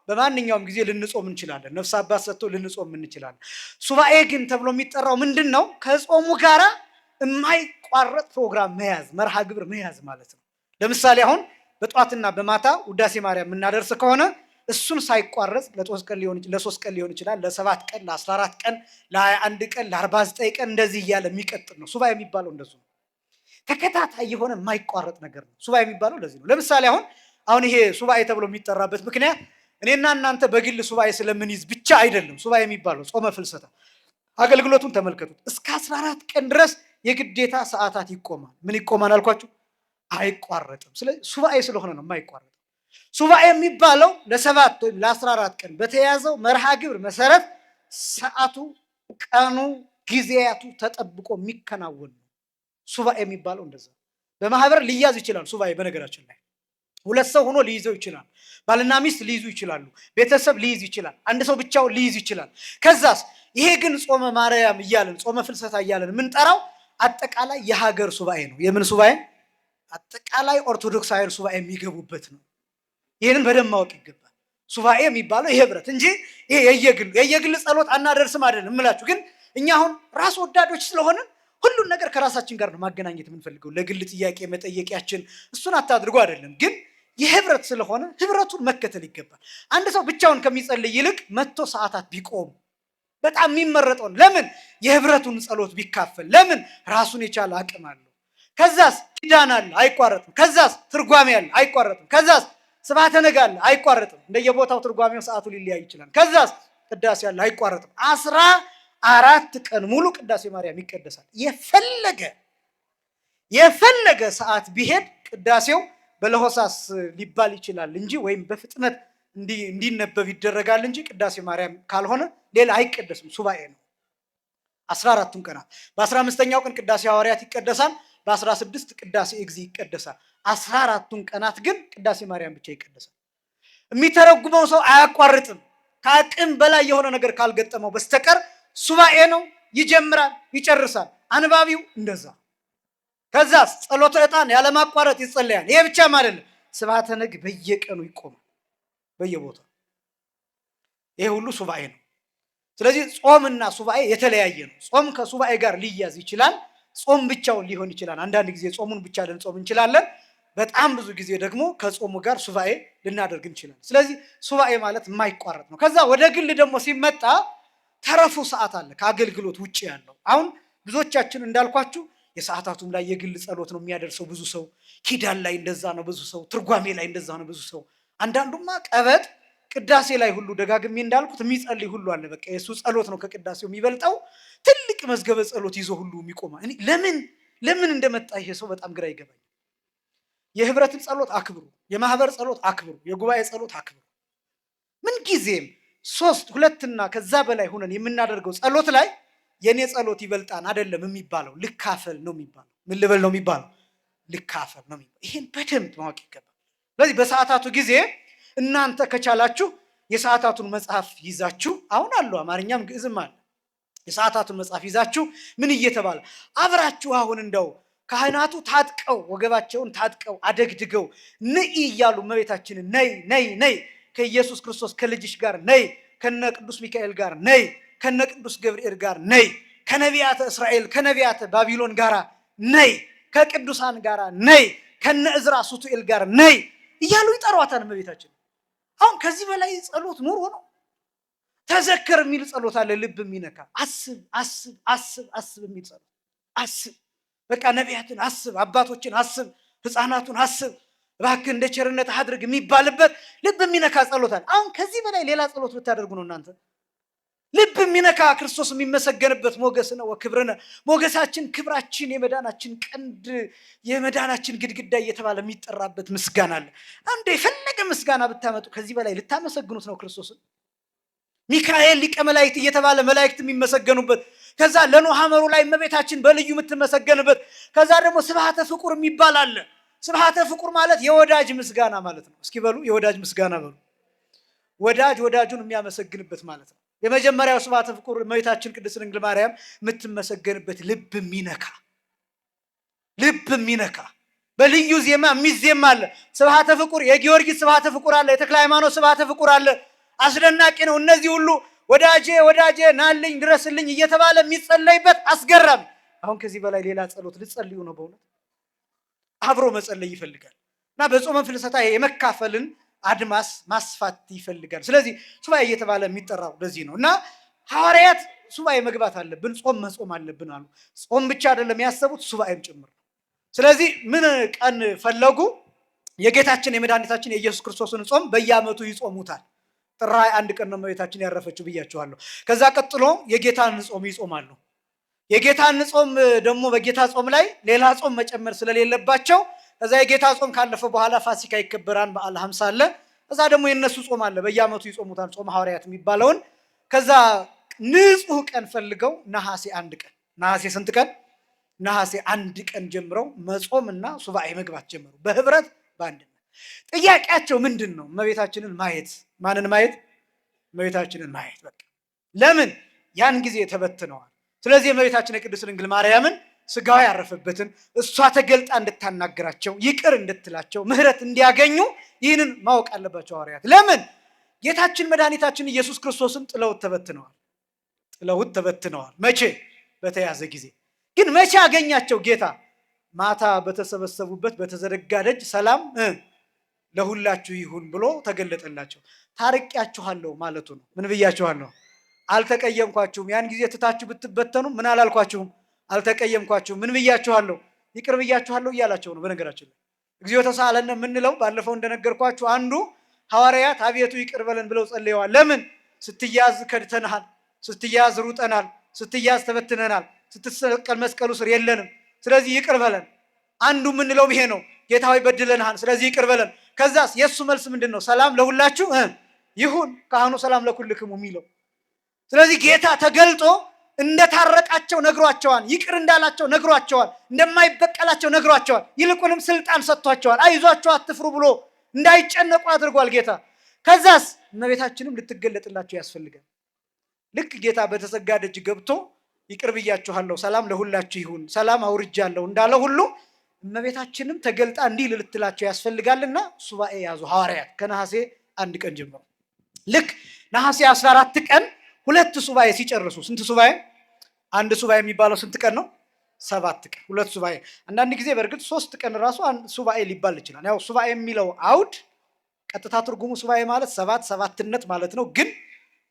በማንኛውም ጊዜ ልንጾም እንችላለን፣ ነፍስ አባት ሰጥቶ ልንጾም እንችላለን። ሱባኤ ግን ተብሎ የሚጠራው ምንድን ነው? ከጾሙ ጋራ የማይቋረጥ ፕሮግራም መያዝ፣ መርሃ ግብር መያዝ ማለት ነው። ለምሳሌ አሁን በጧትና በማታ ውዳሴ ማርያም የምናደርስ ከሆነ እሱን ሳይቋረጥ ለ3 ቀን ሊሆን ይችላል፣ ለ7 ቀን፣ ለ14 ቀን፣ ለ21 ቀን፣ ለ49 ቀን እንደዚህ እያለ የሚቀጥል ነው። ሱባኤ የሚባለው እንደሱ ነው። ተከታታይ የሆነ የማይቋረጥ ነገር ነው ሱባኤ የሚባለው ለዚህ ነው። ለምሳሌ አሁን ይሄ ሱባኤ ተብሎ የሚጠራበት ምክንያት እኔና እናንተ በግል ሱባኤ ስለምንይዝ ብቻ አይደለም ሱባኤ የሚባለው ጾመ ፍልሰታ። አገልግሎቱን ተመልከቱት። እስከ 14 ቀን ድረስ የግዴታ ሰዓታት ይቆማል። ምን ይቆማል አልኳችሁ? አይቋረጥም። ስለዚህ ሱባኤ ስለሆነ ነው የማይቋረጥ። ሱባኤ የሚባለው ለ7 ወይም ለ14 ቀን በተያዘው መርሃ ግብር መሰረት ሰዓቱ፣ ቀኑ፣ ጊዜያቱ ተጠብቆ የሚከናወን ነው ሱባኤ የሚባለው። እንደዛ በማህበር ሊያዝ ይችላል ሱባኤ። በነገራችን ላይ 2 ሰው ሆኖ ሊይዘው ይችላል። ባልና ሚስት ሊይዙ ይችላሉ። ቤተሰብ ሊይዝ ይችላል። አንድ ሰው ብቻውን ሊይዝ ይችላል። ከዛስ ይሄ ግን ጾመ ማርያም እያልን ጾመ ፍልሰታ እያልን የምንጠራው አጠቃላይ የሀገር ሱባኤ ነው። የምን ሱባኤ? አጠቃላይ ኦርቶዶክሳውያን ሱባኤ የሚገቡበት ነው። ይህንን በደንብ ማወቅ ይገባል። ሱባኤ የሚባለው የህብረት እንጂ ይሄ የየግል ጸሎት አናደርስም አይደለም እምላችሁ። ግን እኛ አሁን ራስ ወዳዶች ስለሆንን ሁሉን ነገር ከራሳችን ጋር ነው ማገናኘት የምንፈልገው። ለግል ጥያቄ መጠየቂያችን እሱን አታድርጉ አይደለም። ግን የህብረት ስለሆነ ህብረቱን መከተል ይገባል። አንድ ሰው ብቻውን ከሚጸልይ ይልቅ 100 ሰዓታት ቢቆም በጣም የሚመረጠው። ለምን? የህብረቱን ጸሎት ቢካፈል። ለምን? ራሱን የቻለ አቅም አለው። ከዛስ ኪዳን አለ አይቋረጥም። ከዛስ ትርጓሜ አለ አይቋረጥም። ከዛስ ስብሐተ ነግ አለ አይቋረጥም። እንደየቦታው ትርጓሜው ሰዓቱ ሊለያይ ይችላል። ከዛስ ቅዳሴ አለ አይቋረጥም። 14 ቀን ሙሉ ቅዳሴ ማርያም ይቀደሳል። የፈለገ ሰዓት ቢሄድ ቅዳሴው በለሆሳስ ሊባል ይችላል እንጂ ወይም በፍጥነት እንዲነበብ ይደረጋል እንጂ ቅዳሴ ማርያም ካልሆነ ሌላ አይቀደስም። ሱባኤ ነው። 14ቱን ቀናት በ15ኛው ቀን ቅዳሴ ሐዋርያት ይቀደሳል። በ16 ቅዳሴ እግዚእ ይቀደሳል። 14ቱን ቀናት ግን ቅዳሴ ማርያም ብቻ ይቀደሳል። የሚተረጉመው ሰው አያቋርጥም። ከአቅም በላይ የሆነ ነገር ካልገጠመው በስተቀር ሱባኤ ነው። ይጀምራል፣ ይጨርሳል። አንባቢው እንደዛ። ከዛስ ጸሎተ ዕጣን ያለማቋረጥ ይጸለያል። ይሄ ብቻም አይደለም፣ ስብሐተ ነግ በየቀኑ ይቆማል በየቦታው። ይሄ ሁሉ ሱባኤ ነው። ስለዚህ ጾምና ሱባኤ የተለያየ ነው። ጾም ከሱባኤ ጋር ሊያዝ ይችላል። ጾም ብቻውን ሊሆን ይችላል። አንዳንድ ጊዜ ጾሙን ብቻ ልንጾም እንችላለን። በጣም ብዙ ጊዜ ደግሞ ከጾሙ ጋር ሱባኤ ልናደርግ እንችላለን። ስለዚህ ሱባኤ ማለት የማይቋረጥ ነው። ከዛ ወደ ግል ደግሞ ሲመጣ ተረፉ ሰዓት አለ ከአገልግሎት ውጭ ያለው። አሁን ብዙዎቻችን እንዳልኳችሁ የሰዓታቱም ላይ የግል ጸሎት ነው የሚያደርሰው ብዙ ሰው። ኪዳን ላይ እንደዛ ነው ብዙ ሰው። ትርጓሜ ላይ እንደዛ ነው ብዙ ሰው። አንዳንዱማ ቀበጥ ቅዳሴ ላይ ሁሉ ደጋግሜ እንዳልኩት የሚጸልይ ሁሉ አለ። በቃ የሱ ጸሎት ነው ከቅዳሴው የሚበልጠው። ትልቅ መዝገበ ጸሎት ይዞ ሁሉ የሚቆማ። እኔ ለምን እንደመጣ ይሄ ሰው በጣም ግራ ይገባኝ። የህብረትን ጸሎት አክብሩ፣ የማህበር ጸሎት አክብሩ፣ የጉባኤ ጸሎት አክብሩ። ምን ጊዜም 3 2 ከዛ በላይ ሆነን የምናደርገው ጸሎት ላይ የኔ ጸሎት ይበልጣን አይደለም የሚባለው። ልካፈል ነው የሚባለው። ምን ልበል ነው የሚባለው? ልካፈል ነው የሚባለው። ይሄን በደንብ ማወቅ ይገባል። ስለዚህ በሰዓታቱ ጊዜ እናንተ ከቻላችሁ የሰዓታቱን መጽሐፍ ይዛችሁ፣ አሁን አሉ አማርኛም ግዕዝም አለ። የሰዓታቱን መጽሐፍ ይዛችሁ ምን እየተባለ አብራችሁ አሁን እንደው ካህናቱ ታጥቀው ወገባቸውን ታጥቀው አደግድገው ንኢ እያሉ እመቤታችንን ነይ ነይ ነይ ከኢየሱስ ክርስቶስ ከልጅሽ ጋር ነይ፣ ከነ ቅዱስ ሚካኤል ጋር ነይ፣ ከነ ቅዱስ ገብርኤል ጋር ነይ፣ ከነቢያተ እስራኤል ከነቢያተ ባቢሎን ጋር ነይ፣ ከቅዱሳን ጋር ነይ፣ ከነ እዝራ ሱቱኤል ጋር ነይ እያሉ ይጠሯታል እመቤታችን። አሁን ከዚህ በላይ ጸሎት ኑሮ ነው? ተዘከር የሚል ጸሎት አለ፣ ልብ የሚነካ አስብ አስብ አስብ አስብ የሚል ጸሎት። አስብ በቃ ነቢያትን አስብ፣ አባቶችን አስብ፣ ህፃናቱን አስብ፣ እባክህ እንደ ቸርነት አድርግ የሚባልበት ልብ የሚነካ ጸሎት አለ። አሁን ከዚህ በላይ ሌላ ጸሎት ብታደርጉ ነው እናንተ? ልብ የሚነካ ክርስቶስ የሚመሰገንበት ሞገስነ ወክብርነ፣ ሞገሳችን፣ ክብራችን፣ የመዳናችን ቀንድ፣ የመዳናችን ግድግዳ እየተባለ የሚጠራበት ምስጋና አለ። አንዱ የፈለገ ምስጋና ብታመጡ ከዚህ በላይ ልታመሰግኑት ነው ክርስቶስን። ሚካኤል ሊቀ መላእክት እየተባለ መላእክት የሚመሰገኑበት፣ ከዛ ለኖህ ሐመሩ ላይ እመቤታችን በልዩ የምትመሰገንበት፣ ከዛ ደግሞ ስብሐተ ፍቁር የሚባል አለ። ስብሐተ ፍቁር ማለት የወዳጅ ምስጋና ማለት ነው። እስኪ በሉ የወዳጅ ምስጋና በሉ። ወዳጅ ወዳጁን የሚያመሰግንበት ማለት ነው። የመጀመሪያው ስብሐተ ፍቁር እመቤታችን ቅድስት ድንግል ማርያም የምትመሰገንበት ልብ የሚነካ በልዩ ዜማ የሚዜማ አለ። ስብሐተ ፍቁር የጊዮርጊስ ስብሐተ ፍቁር አለ። የተክለ ሃይማኖት ስብሐተ ፍቁር አለ። አስደናቂ ነው። እነዚህ ሁሉ ወዳጄ ወዳጄ ናልኝ ድረስልኝ እየተባለ የሚጸለይበት አስገራሚ። አሁን ከዚህ በላይ ሌላ ጸሎት ልጸልዩ ነው? በእውነት አብሮ መጸለይ ይፈልጋል እና በጾመ ፍልሰታ የመካፈልን አድማስ ማስፋት ይፈልጋል። ስለዚህ ሱባኤ እየተባለ የሚጠራው ለዚህ ነው እና ሐዋርያት ሱባኤ መግባት አለብን፣ ጾም መጾም አለብን አሉ። ጾም ብቻ አይደለም ያሰቡት ሱባኤም ጭምር ነው። ስለዚህ ምን ቀን ፈለጉ? የጌታችን የመድኃኒታችን የኢየሱስ ክርስቶስን ጾም በየዓመቱ ይጾሙታል። ጥር 21 ቀን ነው እመቤታችን ያረፈችው ብያችኋለሁ። ከዛ ቀጥሎ የጌታን ጾም ይጾማሉ። የጌታን ጾም ደግሞ በጌታ ጾም ላይ ሌላ ጾም መጨመር ስለሌለባቸው ከዛ የጌታ ጾም ካለፈ በኋላ ፋሲካ ይከበራል፣ በዓለ ሀምሳ አለ። ከዛ ደግሞ የነሱ ጾም አለ፣ በየዓመቱ ይጾሙታል፣ ጾም ሐዋርያት የሚባለውን። ከዛ ንጹህ ቀን ፈልገው ነሐሴ 1 ቀን ነሐሴ ስንት ቀን? ነሐሴ 1 ቀን ጀምረው መጾምና ሱባኤ መግባት ጀመሩ፣ በህብረት በአንድነት። ጥያቄያቸው ምንድን ነው? እመቤታችንን ማየት። ማንን ማየት? እመቤታችንን ማየት። በቃ ለምን? ያን ጊዜ ተበትነዋል። ስለዚህ የእመቤታችን የቅድስት ድንግል ማርያምን ስጋዋ ያረፈበትን እሷ ተገልጣ እንድታናግራቸው ይቅር እንድትላቸው ምሕረት እንዲያገኙ ይህንን ማወቅ አለባቸው ሐዋርያት። ለምን? ጌታችን መድኃኒታችን ኢየሱስ ክርስቶስን ጥለውት ተበትነዋል። መቼ? በተያዘ ጊዜ። ግን መቼ አገኛቸው ጌታ? ማታ በተሰበሰቡበት በተዘረጋ ደጅ ሰላም ለሁላችሁ ይሁን ብሎ ተገለጠላቸው። ታርቂያችኋለሁ ማለቱ ነው። ምን ብያችኋለሁ? አልተቀየምኳችሁም። ያን ጊዜ ትታችሁ ብትበተኑ ምን አላልኳችሁም? አልተቀየምኳችሁም። ምን ብያችኋለሁ? ይቅር ብያችኋለሁ እያላቸው ነው። በነገራችን ላይ እግዚኦ ተሳለነ የምንለው ባለፈው እንደነገርኳችሁ አንዱ ሐዋርያት አቤቱ ይቅር በለን ብለው ጸልየዋል። ለምን? ስትያዝ ከድተናል፣ ስትያዝ ሩጠናል፣ ስትያዝ ተበትነናል፣ ስትሰቀል መስቀሉ ስር የለንም፣ ስለዚህ ይቅር በለን። አንዱ የምንለው ይሄ ነው። ጌታ ሆይ በድለናል፣ ስለዚህ ይቅር በለን። ከዛስ የእሱ መልስ ምንድን ነው? ሰላም ለሁላችሁ ይሁን፣ ካህኑ ሰላም ለኩልክሙ የሚለው። ስለዚህ ጌታ ተገልጦ እንደታረቃቸው ነግሯቸዋል፣ ይቅር እንዳላቸው ነግሯቸዋል፣ እንደማይበቀላቸው ነግሯቸዋል። ይልቁንም ስልጣን ሰጥቷቸዋል። አይዟቸው አትፍሩ ብሎ እንዳይጨነቁ አድርጓል ጌታ። ከዛስ እመቤታችንም ልትገለጥላቸው ያስፈልጋል። ልክ ጌታ በተዘጋ ደጅ ገብቶ ይቅር ብያችኋለሁ፣ ሰላም ለሁላችሁ ይሁን፣ ሰላም አውርጃለሁ እንዳለ ሁሉ እመቤታችንም ተገልጣ እንዲህ ልትላቸው ያስፈልጋልና ሱባኤ ያዙ ሐዋርያት ከነሐሴ 1 ቀን ጀምሮ። ልክ ነሐሴ 14 ቀን 2 ሱባኤ ሲጨርሱ፣ ስንት ሱባኤ? አንድ ሱባኤ የሚባለው ስንት ቀን ነው? 7 ቀን። 2 ሱባኤ። አንዳንድ ጊዜ በእርግጥ 3 ቀን ራሱ ሱባኤ ሊባል ይችላል። ያው ሱባኤ የሚለው አውድ ቀጥታ ትርጉሙ ሱባኤ ማለት ሰባትነት ማለት ነው። ግን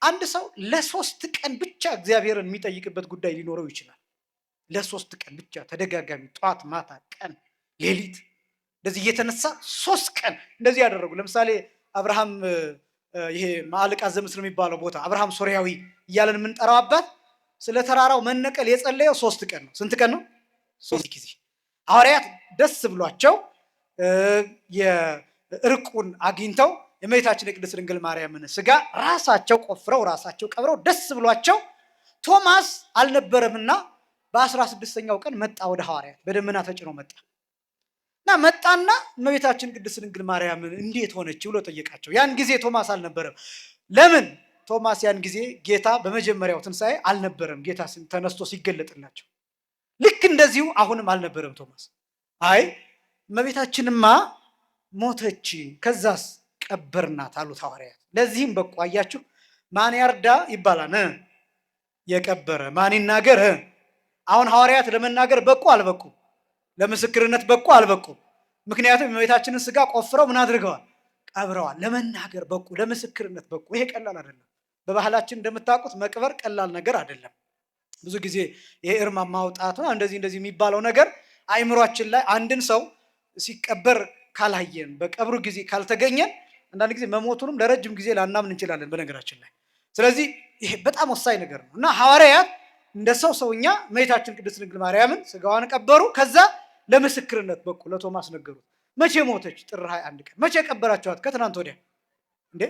አንድ ሰው ለ3 ቀን ብቻ እግዚአብሔርን የሚጠይቅበት ጉዳይ ሊኖረው ይችላል። ለ3 ቀን ብቻ ተደጋጋሚ፣ ጧት ማታ፣ ቀን ሌሊት እንደዚህ እየተነሳ 3 ቀን እንደዚህ ያደረጉ። ለምሳሌ አብርሃም ይሄ ማዕልቃ ዘምስር የሚባለው ቦታ አብርሃም ሶርያዊ እያለን የምንጠራው አባት ስለ ተራራው መነቀል የጸለየው 3 ቀን ነው። ስንት ቀን ነው? 3 ጊዜ። ሐዋርያት ደስ ብሏቸው የእርቁን አግኝተው የእመቤታችን የቅድስት ድንግል ማርያምን ስጋ ራሳቸው ቆፍረው ራሳቸው ቀብረው ደስ ብሏቸው፣ ቶማስ አልነበረምና በ16ኛው ቀን መጣ ወደ ሐዋርያት፣ በደመና ተጭኖ መጣና እመቤታችን ቅድስት ድንግል ማርያምን እንዴት ሆነች ብሎ ጠየቃቸው። ያን ጊዜ ቶማስ አልነበረም። ለምን? ቶማስ ያን ጊዜ ጌታ በመጀመሪያው ትንሣኤ አልነበረም፣ ጌታ ተነስቶ ሲገለጥላቸው። ልክ እንደዚሁ አሁንም አልነበረም ቶማስ። አይ እመቤታችንማ ሞተች፣ ከዛስ ቀበርናት አሉት ሐዋርያት። ለዚህም በቁ። አያችሁ፣ ማን ያርዳ ይባላል፣ የቀበረ ማን ይናገር። አሁን ሐዋርያት ለመናገር በቁ አልበቁ? ለምስክርነት በቁ አልበቁ? ምክንያቱም የእመቤታችንን ስጋ ቆፍረው ምን አድርገዋል? ቀብረዋል። ለመናገር በቁ፣ ለምስክርነት በቁ። ይሄ ቀላል አይደለም። በባህላችን እንደምታውቁት መቅበር ቀላል ነገር አይደለም። ብዙ ጊዜ ይሄ እርማ ማውጣት ነው እንደዚህ የሚባለው ነገር አይምሯችን ላይ አንድን ሰው ሲቀበር ካላየን፣ በቀብሩ ጊዜ ካልተገኘን አንዳንድ ጊዜ መሞቱንም ለረጅም ጊዜ ላናምን እንችላለን በነገራችን ላይ። ስለዚህ ይሄ በጣም ወሳኝ ነገር ነው እና ሐዋርያት እንደ ሰውኛ እመቤታችን ቅድስት ድንግል ማርያምን ስጋዋን ቀበሩ። ከዛ ለምስክርነት በቁ፣ ለቶማስ ነገሩት። መቼ ሞተች? ጥር 21 ቀን። መቼ ቀበራችኋት? ከትናንት ወዲያ። እንዴ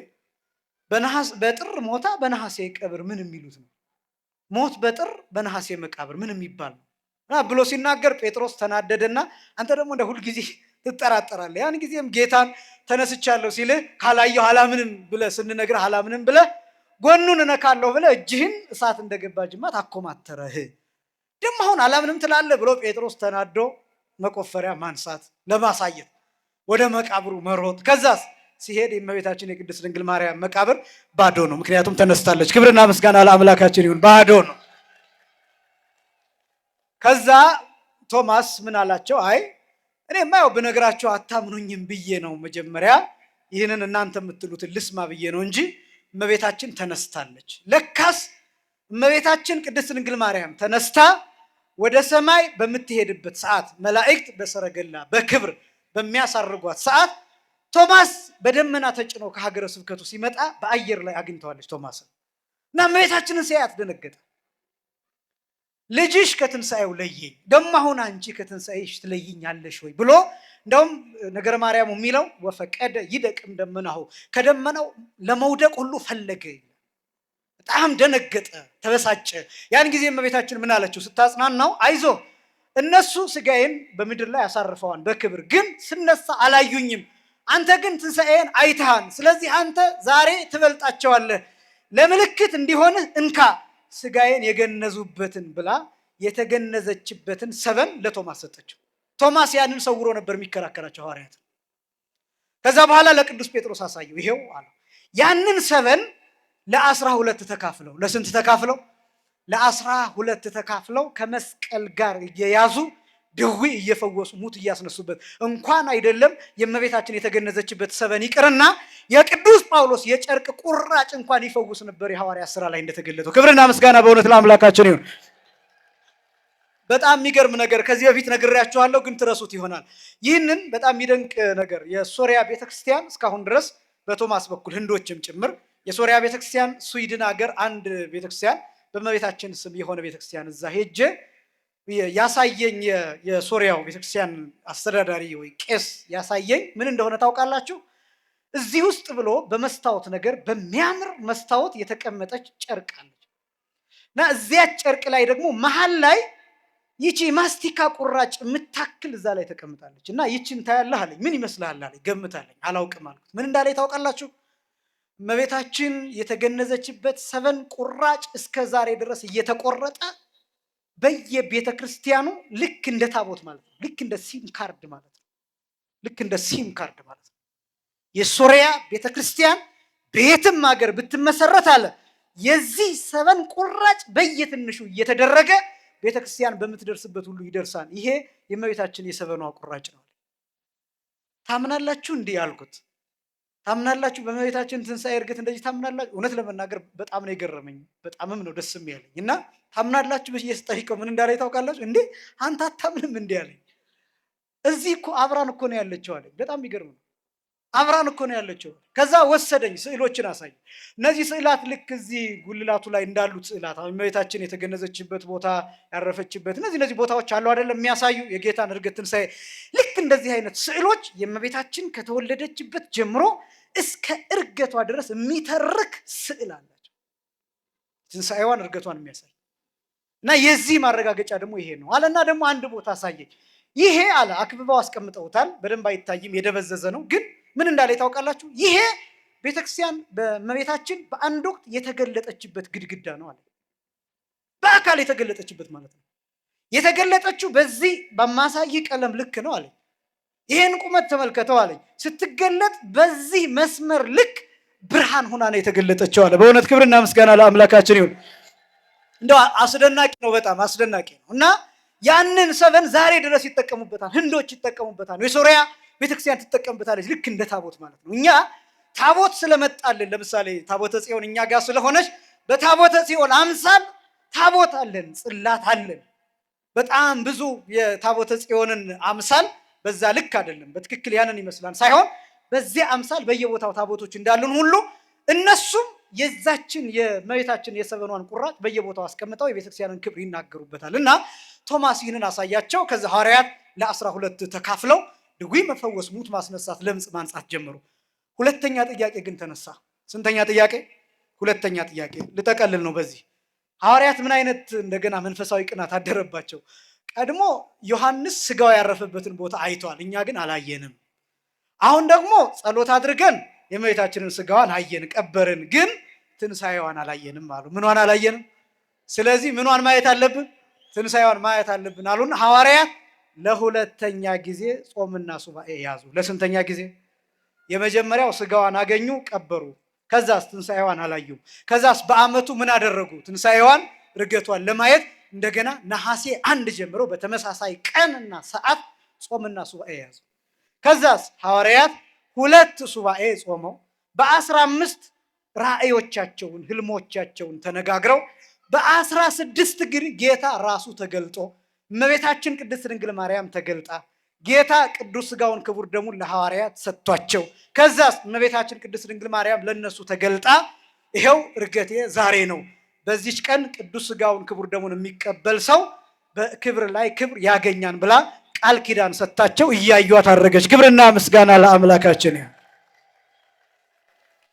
በጥር ሞታ በነሐሴ ቀብር ምን የሚሉት ነው? ሞት በጥር በነሐሴ መቃብር ምን የሚባል ነው? ብሎ ሲናገር ጴጥሮስ ተናደደና አንተ ደግሞ እንደ ሁልጊዜ ትጠራጠራለህ። ያን ጊዜም ጌታን ተነስቻለሁ ሲልህ ካላየሁ አላምንም ብለህ ስንነግርህ አላምንም ብለህ ጎኑን እነካለሁ ብለህ እጅህን እሳት እንደገባ ጅማት አኮማተረህ። ደግሞ አሁን አላምንም ትላለህ ብሎ ጴጥሮስ ተናዶ መቆፈሪያ ማንሳት ለማሳየት ወደ መቃብሩ መሮጥ። ከዛስ ሲሄድ የእመቤታችን የቅድስት ድንግል ማርያም መቃብር ባዶ ነው። ምክንያቱም ተነስታለች። ክብርና ምስጋና ለአምላካችን ይሁን። ባዶ ነው። ከዛ ቶማስ ምን አላቸው? አይ እኔማ ያው ብነግራቸው አታምኑኝም ብዬ ነው መጀመሪያ ይህንን እናንተ የምትሉትን ልስማ ብዬ ነው እንጂ እመቤታችን ተነስታለች። ለካስ እመቤታችን ቅድስት ድንግል ማርያም ተነስታ ወደ ሰማይ በምትሄድበት ሰዓት፣ መላእክት በሰረገላ በክብር በሚያሳርጓት ሰዓት ቶማስ በደመና ተጭኖ ከሀገረ ስብከቱ ሲመጣ በአየር ላይ አግኝተዋለች ቶማስን እና እመቤታችንን ሲያያት ደነገጠ። ልጅሽ ከትንሣኤው ለየኝ፣ ደግሞ አሁን አንቺ ከትንሣኤሽ ትለይኛለሽ ወይ ብሎ እንደውም ነገረ ማርያም የሚለው ወፈቀደ ይደቅም ደመናሁ፣ ከደመናው ለመውደቅ ሁሉ ፈለገ። በጣም ደነገጠ፣ ተበሳጨ። ያን ጊዜ እመቤታችን ምን አለችው ስታጽናናው? አይዞ እነሱ ስጋዬን በምድር ላይ አሳርፈዋል በክብር ግን ስነሳ አላዩኝም፣ አንተ ግን ትንሣኤን አይተሃን፣ ስለዚህ አንተ ዛሬ ትበልጣቸዋለህ፣ ለምልክት እንዲሆንህ እንካ ስጋዬን የገነዙበትን ብላ የተገነዘችበትን ሰበን ለቶማስ ሰጠችው። ቶማስ ያንን ሰውሮ ነበር የሚከራከራቸው ሐዋርያት። ከዛ በኋላ ለቅዱስ ጴጥሮስ አሳየው። ይሄው አለ። ያንን ሰበን ለ12 ተካፍለው፣ ለስንት ተካፍለው? ለ12 ተካፍለው ከመስቀል ጋር እየያዙ ድዊ እየፈወሱ ሙት እያስነሱበት፣ እንኳን አይደለም የእመቤታችን የተገነዘችበት ሰበን ይቅርና የቅዱስ ጳውሎስ የጨርቅ ቁራጭ እንኳን ይፈውስ ነበር የሐዋርያት ሥራ ላይ እንደተገለጠው። ክብርና ምስጋና በእውነት ለአምላካችን ይሁን። በጣም የሚገርም ነገር ከዚህ በፊት ነግሬያችኋለሁ፣ ግን ትረሱት ይሆናል። ይህንን በጣም የሚደንቅ ነገር የሶሪያ ቤተክርስቲያን እስካሁን ድረስ በቶማስ በኩል ህንዶችም ጭምር የሶሪያ ቤተክርስቲያን ስዊድን ሀገር አንድ ቤተክርስቲያን በእመቤታችን ስም የሆነ ቤተክርስቲያን እዛ ሄጄ ያሳየኝ የሶሪያው ቤተክርስቲያን አስተዳዳሪ ወይ ቄስ ያሳየኝ ምን እንደሆነ ታውቃላችሁ? እዚህ ውስጥ ብሎ በመስታወት ነገር በሚያምር መስታወት የተቀመጠች ጨርቅ አለች እና እዚያ ጨርቅ ላይ ደግሞ መሀል ላይ ይቺ ማስቲካ ቁራጭ የምታክል እዛ ላይ ተቀምጣለች እና ይቺን ታያለህ አለኝ። ምን ይመስልሃል አለኝ። ገምታለኝ። አላውቅም አልኩት። ምን እንዳለ ታውቃላችሁ? እመቤታችን የተገነዘችበት ሰበን ቁራጭ እስከ ዛሬ ድረስ እየተቆረጠ በየቤተ ክርስቲያኑ ልክ እንደ ታቦት ማለት ነው፣ ልክ እንደ ሲም ካርድ ማለት ነው፣ ልክ እንደ ሲም ካርድ ማለት ነው። የሶሪያ ቤተ ክርስቲያን በየትም ሀገር ብትመሰረት አለ የዚህ ሰበን ቁራጭ በየትንሹ እየተደረገ ቤተ ክርስቲያን በምትደርስበት ሁሉ ይደርሳል። ይሄ የእመቤታችን የሰበኗ ቁራጭ ነው። ታምናላችሁ እንዲህ ያልኩት? ታምናላችሁ? በእመቤታችን ትንሣኤ እርግጥ እንደዚህ ታምናላችሁ? እውነት ለመናገር በጣም ነው የገረመኝ፣ በጣምም ነው ደስም ያለኝ እና ታምናላችሁ ብዬ ስጠይቀው ምን እንዳለኝ ታውቃላችሁ? እንዴ አንተ አታምንም እንዴ አለኝ። እዚህ እኮ አብራን እኮ ነው ያለችው አለኝ። በጣም የሚገርም ነው። አብራን እኮ ነው ያለችው። ከዛ ወሰደኝ፣ ስዕሎችን አሳይ። እነዚህ ስዕላት ልክ እዚህ ጉልላቱ ላይ እንዳሉት ስዕላት እመቤታችን የተገነዘችበት ቦታ ያረፈችበት እነዚህ ቦታዎች አሉ አይደለም የሚያሳዩ የጌታን እርገት ትንሣኤ። ልክ እንደዚህ አይነት ስዕሎች የእመቤታችን ከተወለደችበት ጀምሮ እስከ እርገቷ ድረስ የሚተርክ ስዕል አላቸው፣ ትንሣኤዋን እርገቷን የሚያሳይ እና የዚህ ማረጋገጫ ደግሞ ይሄ ነው አለና ደግሞ አንድ ቦታ አሳየኝ። ይሄ አለ አክብበው አስቀምጠውታል፣ በደንብ አይታይም፣ የደበዘዘ ነው። ግን ምን እንዳለ ታውቃላችሁ? ይሄ ቤተክርስቲያን በእመቤታችን በአንድ ወቅት የተገለጠችበት ግድግዳ ነው አለ። በአካል የተገለጠችበት ማለት ነው። የተገለጠችው በዚህ በማሳይ ቀለም ልክ ነው አለ። ይሄን ቁመት ተመልከተው አለኝ። ስትገለጥ በዚህ መስመር ልክ ብርሃን ሆና ነው የተገለጠችው አለ። በእውነት ክብርና ምስጋና ለአምላካችን ይሁን። እንደው አስደናቂ ነው፣ በጣም አስደናቂ ነው። እና ያንን ሰበን ዛሬ ድረስ ይጠቀሙበታል፣ ህንዶች ይጠቀሙበታል፣ የሶሪያ ቤተክርስቲያን ትጠቀምበታለች፣ ልክ እንደ ታቦት ማለት ነው። እኛ ታቦት ስለመጣልን ለምሳሌ ታቦተ ጽዮን እኛ ጋር ስለሆነች በታቦተ ጽዮን አምሳል ታቦት አለን፣ ጽላት አለን። በጣም ብዙ የታቦተ ጽዮንን አምሳል በዛ ልክ አይደለም፣ በትክክል ያንን ይመስላል ሳይሆን በዚያ አምሳል በየቦታው ታቦቶች እንዳሉን ሁሉ እነሱም የዛችን የእመቤታችን የሰበኗን ቁራጭ በየቦታው አስቀምጠው የቤተክርስቲያንን ክብር ይናገሩበታል። እና ቶማስ ይህንን አሳያቸው። ከዛ ሐዋርያት ለ12 ተካፍለው ድውይ መፈወስ፣ ሙት ማስነሳት፣ ለምጽ ማንጻት ጀመሩ። ሁለተኛ ጥያቄ ግን ተነሳ። ስንተኛ ጥያቄ? ሁለተኛ ጥያቄ። ልጠቀልል ነው በዚህ። ሐዋርያት ምን አይነት እንደገና መንፈሳዊ ቅናት አደረባቸው? ቀድሞ ዮሐንስ ስጋው ያረፈበትን ቦታ አይቷል፣ እኛ ግን አላየንም። አሁን ደግሞ ጸሎት አድርገን የእመቤታችንን ስጋዋን አየን፣ ቀበርን፣ ግን ትንሣኤዋን አላየንም አሉ። ምኗን አላየንም? ስለዚህ ምኗን ማየት አለብን? ትንሣኤዋን ማየት አለብን አሉን ሐዋርያት። ለሁለተኛ ጊዜ ጾምና ሱባኤ ያዙ። ለስንተኛ ጊዜ? የመጀመሪያው ስጋዋን አገኙ፣ ቀበሩ። ከዛስ ትንሣኤዋን አላዩም። ከዛስ በዓመቱ ምን አደረጉ? ትንሣኤዋን እርገቷን ለማየት እንደገና ነሐሴ 1 ጀምሮ በተመሳሳይ ቀንና ሰዓት ጾምና ሱባኤ ያዙ። ከዛስ ሐዋርያት 2 ሱባኤ ጾመው በ15 ራእዮቻቸውን ህልሞቻቸውን ተነጋግረው በ16 ግን ጌታ ራሱ ተገልጦ እመቤታችን ቅድስት ድንግል ማርያም ተገልጣ ጌታ ቅዱስ ሥጋውን ክቡር ደሙን ለሐዋርያት ሰጥቷቸው ከዛስ እመቤታችን ቅድስት ድንግል ማርያም ለነሱ ተገልጣ ይሄው ዕርገቴ ዛሬ ነው፣ በዚች ቀን ቅዱስ ሥጋውን ክቡር ደሙን የሚቀበል ሰው በክብር ላይ ክብር ያገኛን ብላ ቃል ኪዳን ሰጥታቸው እያዩት አረገች። ክብርና ምስጋና ለአምላካችን።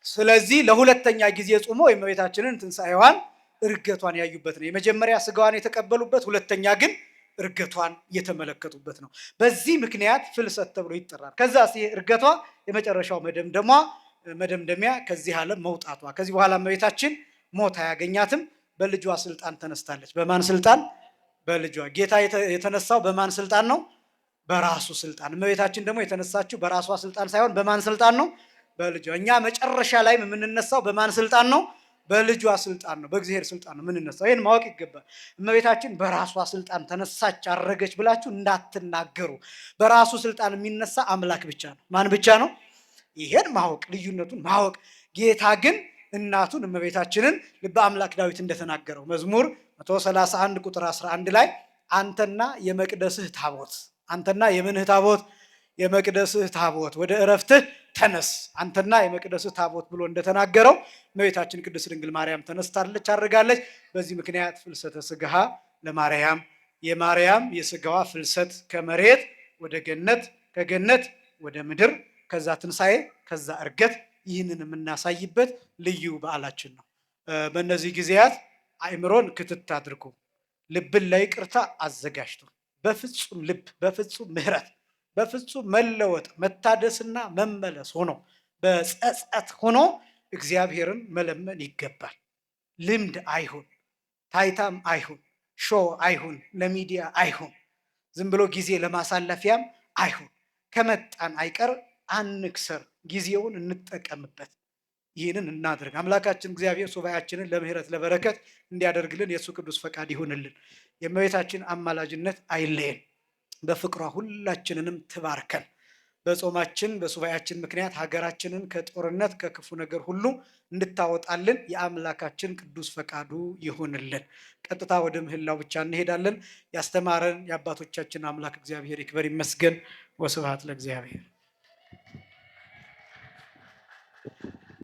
ስለዚህ ለሁለተኛ ጊዜ ጾሞ የእመቤታችንን ትንሣኤዋን ዕርገቷን ያዩበት ነው። የመጀመሪያ ሥጋዋን የተቀበሉበት፣ ሁለተኛ ግን ዕርገቷን የተመለከቱበት ነው። በዚህ ምክንያት ፍልሰት ተብሎ ይጠራል። ከዛ ዕርገቷ የመጨረሻው መደምደሚያ ከዚህ ዓለም መውጣቷ። ከዚህ በኋላ እመቤታችን ሞት አያገኛትም። በልጇ ስልጣን ተነስታለች። በማን ስልጣን? በልጇ። ጌታ የተነሳው በማን ስልጣን ነው? በራሱ ስልጣን። እመቤታችን ደግሞ የተነሳችው በራሷ ስልጣን ሳይሆን በማን ስልጣን ነው? በልጇ። እኛ መጨረሻ ላይ የምንነሳው በማን ስልጣን ነው? በልጇ ስልጣን ነው። በእግዚአብሔር ስልጣን ነው የምንነሳው። ይህን ማወቅ ይገባል። እመቤታችን በራሷ ስልጣን ተነሳች አረገች ብላችሁ እንዳትናገሩ። በራሱ ስልጣን የሚነሳ አምላክ ብቻ ነው። ማን ብቻ ነው? ይሄን ማወቅ፣ ልዩነቱን ማወቅ። ጌታ ግን እናቱን እመቤታችንን ልበ አምላክ ዳዊት እንደተናገረው መዝሙር 131 ቁጥር 11 ላይ አንተና የመቅደስህ ታቦት፣ አንተና የምንህ ታቦት? የመቅደስህ ታቦት ወደ እረፍትህ ተነስ፣ አንተና የመቅደስህ ታቦት ብሎ እንደተናገረው እመቤታችን ቅድስት ድንግል ማርያም ተነስታለች፣ አድርጋለች። በዚህ ምክንያት ፍልሰተ ሥጋሃ ለማርያም፣ የማርያም የሥጋዋ ፍልሰት ከመሬት ወደ ገነት፣ ከገነት ወደ ምድር፣ ከዛ ትንሣኤ፣ ከዛ ዕርገት፣ ይህንን የምናሳይበት ልዩ በዓላችን ነው። በእነዚህ ጊዜያት አእምሮን ክትት አድርጎ ልብን ለይቅርታ አዘጋጅቶ በፍጹም ልብ፣ በፍጹም ምሕረት፣ በፍጹም መለወጥ፣ መታደስና መመለስ ሆኖ በጸጸት ሆኖ እግዚአብሔርን መለመን ይገባል። ልምድ አይሁን፣ ታይታም አይሁን፣ ሾው አይሁን፣ ለሚዲያ አይሁን፣ ዝም ብሎ ጊዜ ለማሳለፊያም አይሁን። ከመጣን አይቀር አንክሰር፣ ጊዜውን እንጠቀምበት። ይህንን እናድርግ። አምላካችን እግዚአብሔር ሱባኤያችንን ለምህረት ለበረከት እንዲያደርግልን የእሱ ቅዱስ ፈቃድ ይሁንልን። የእመቤታችን አማላጅነት አይለየን። በፍቅሯ ሁላችንንም ትባርከን። በጾማችን በሱባኤያችን ምክንያት ሀገራችንን ከጦርነት ከክፉ ነገር ሁሉ እንድታወጣልን የአምላካችን ቅዱስ ፈቃዱ ይሁንልን። ቀጥታ ወደ ምህላው ብቻ እንሄዳለን። ያስተማረን የአባቶቻችን አምላክ እግዚአብሔር ይክበር ይመስገን። ወስብሐት ለእግዚአብሔር።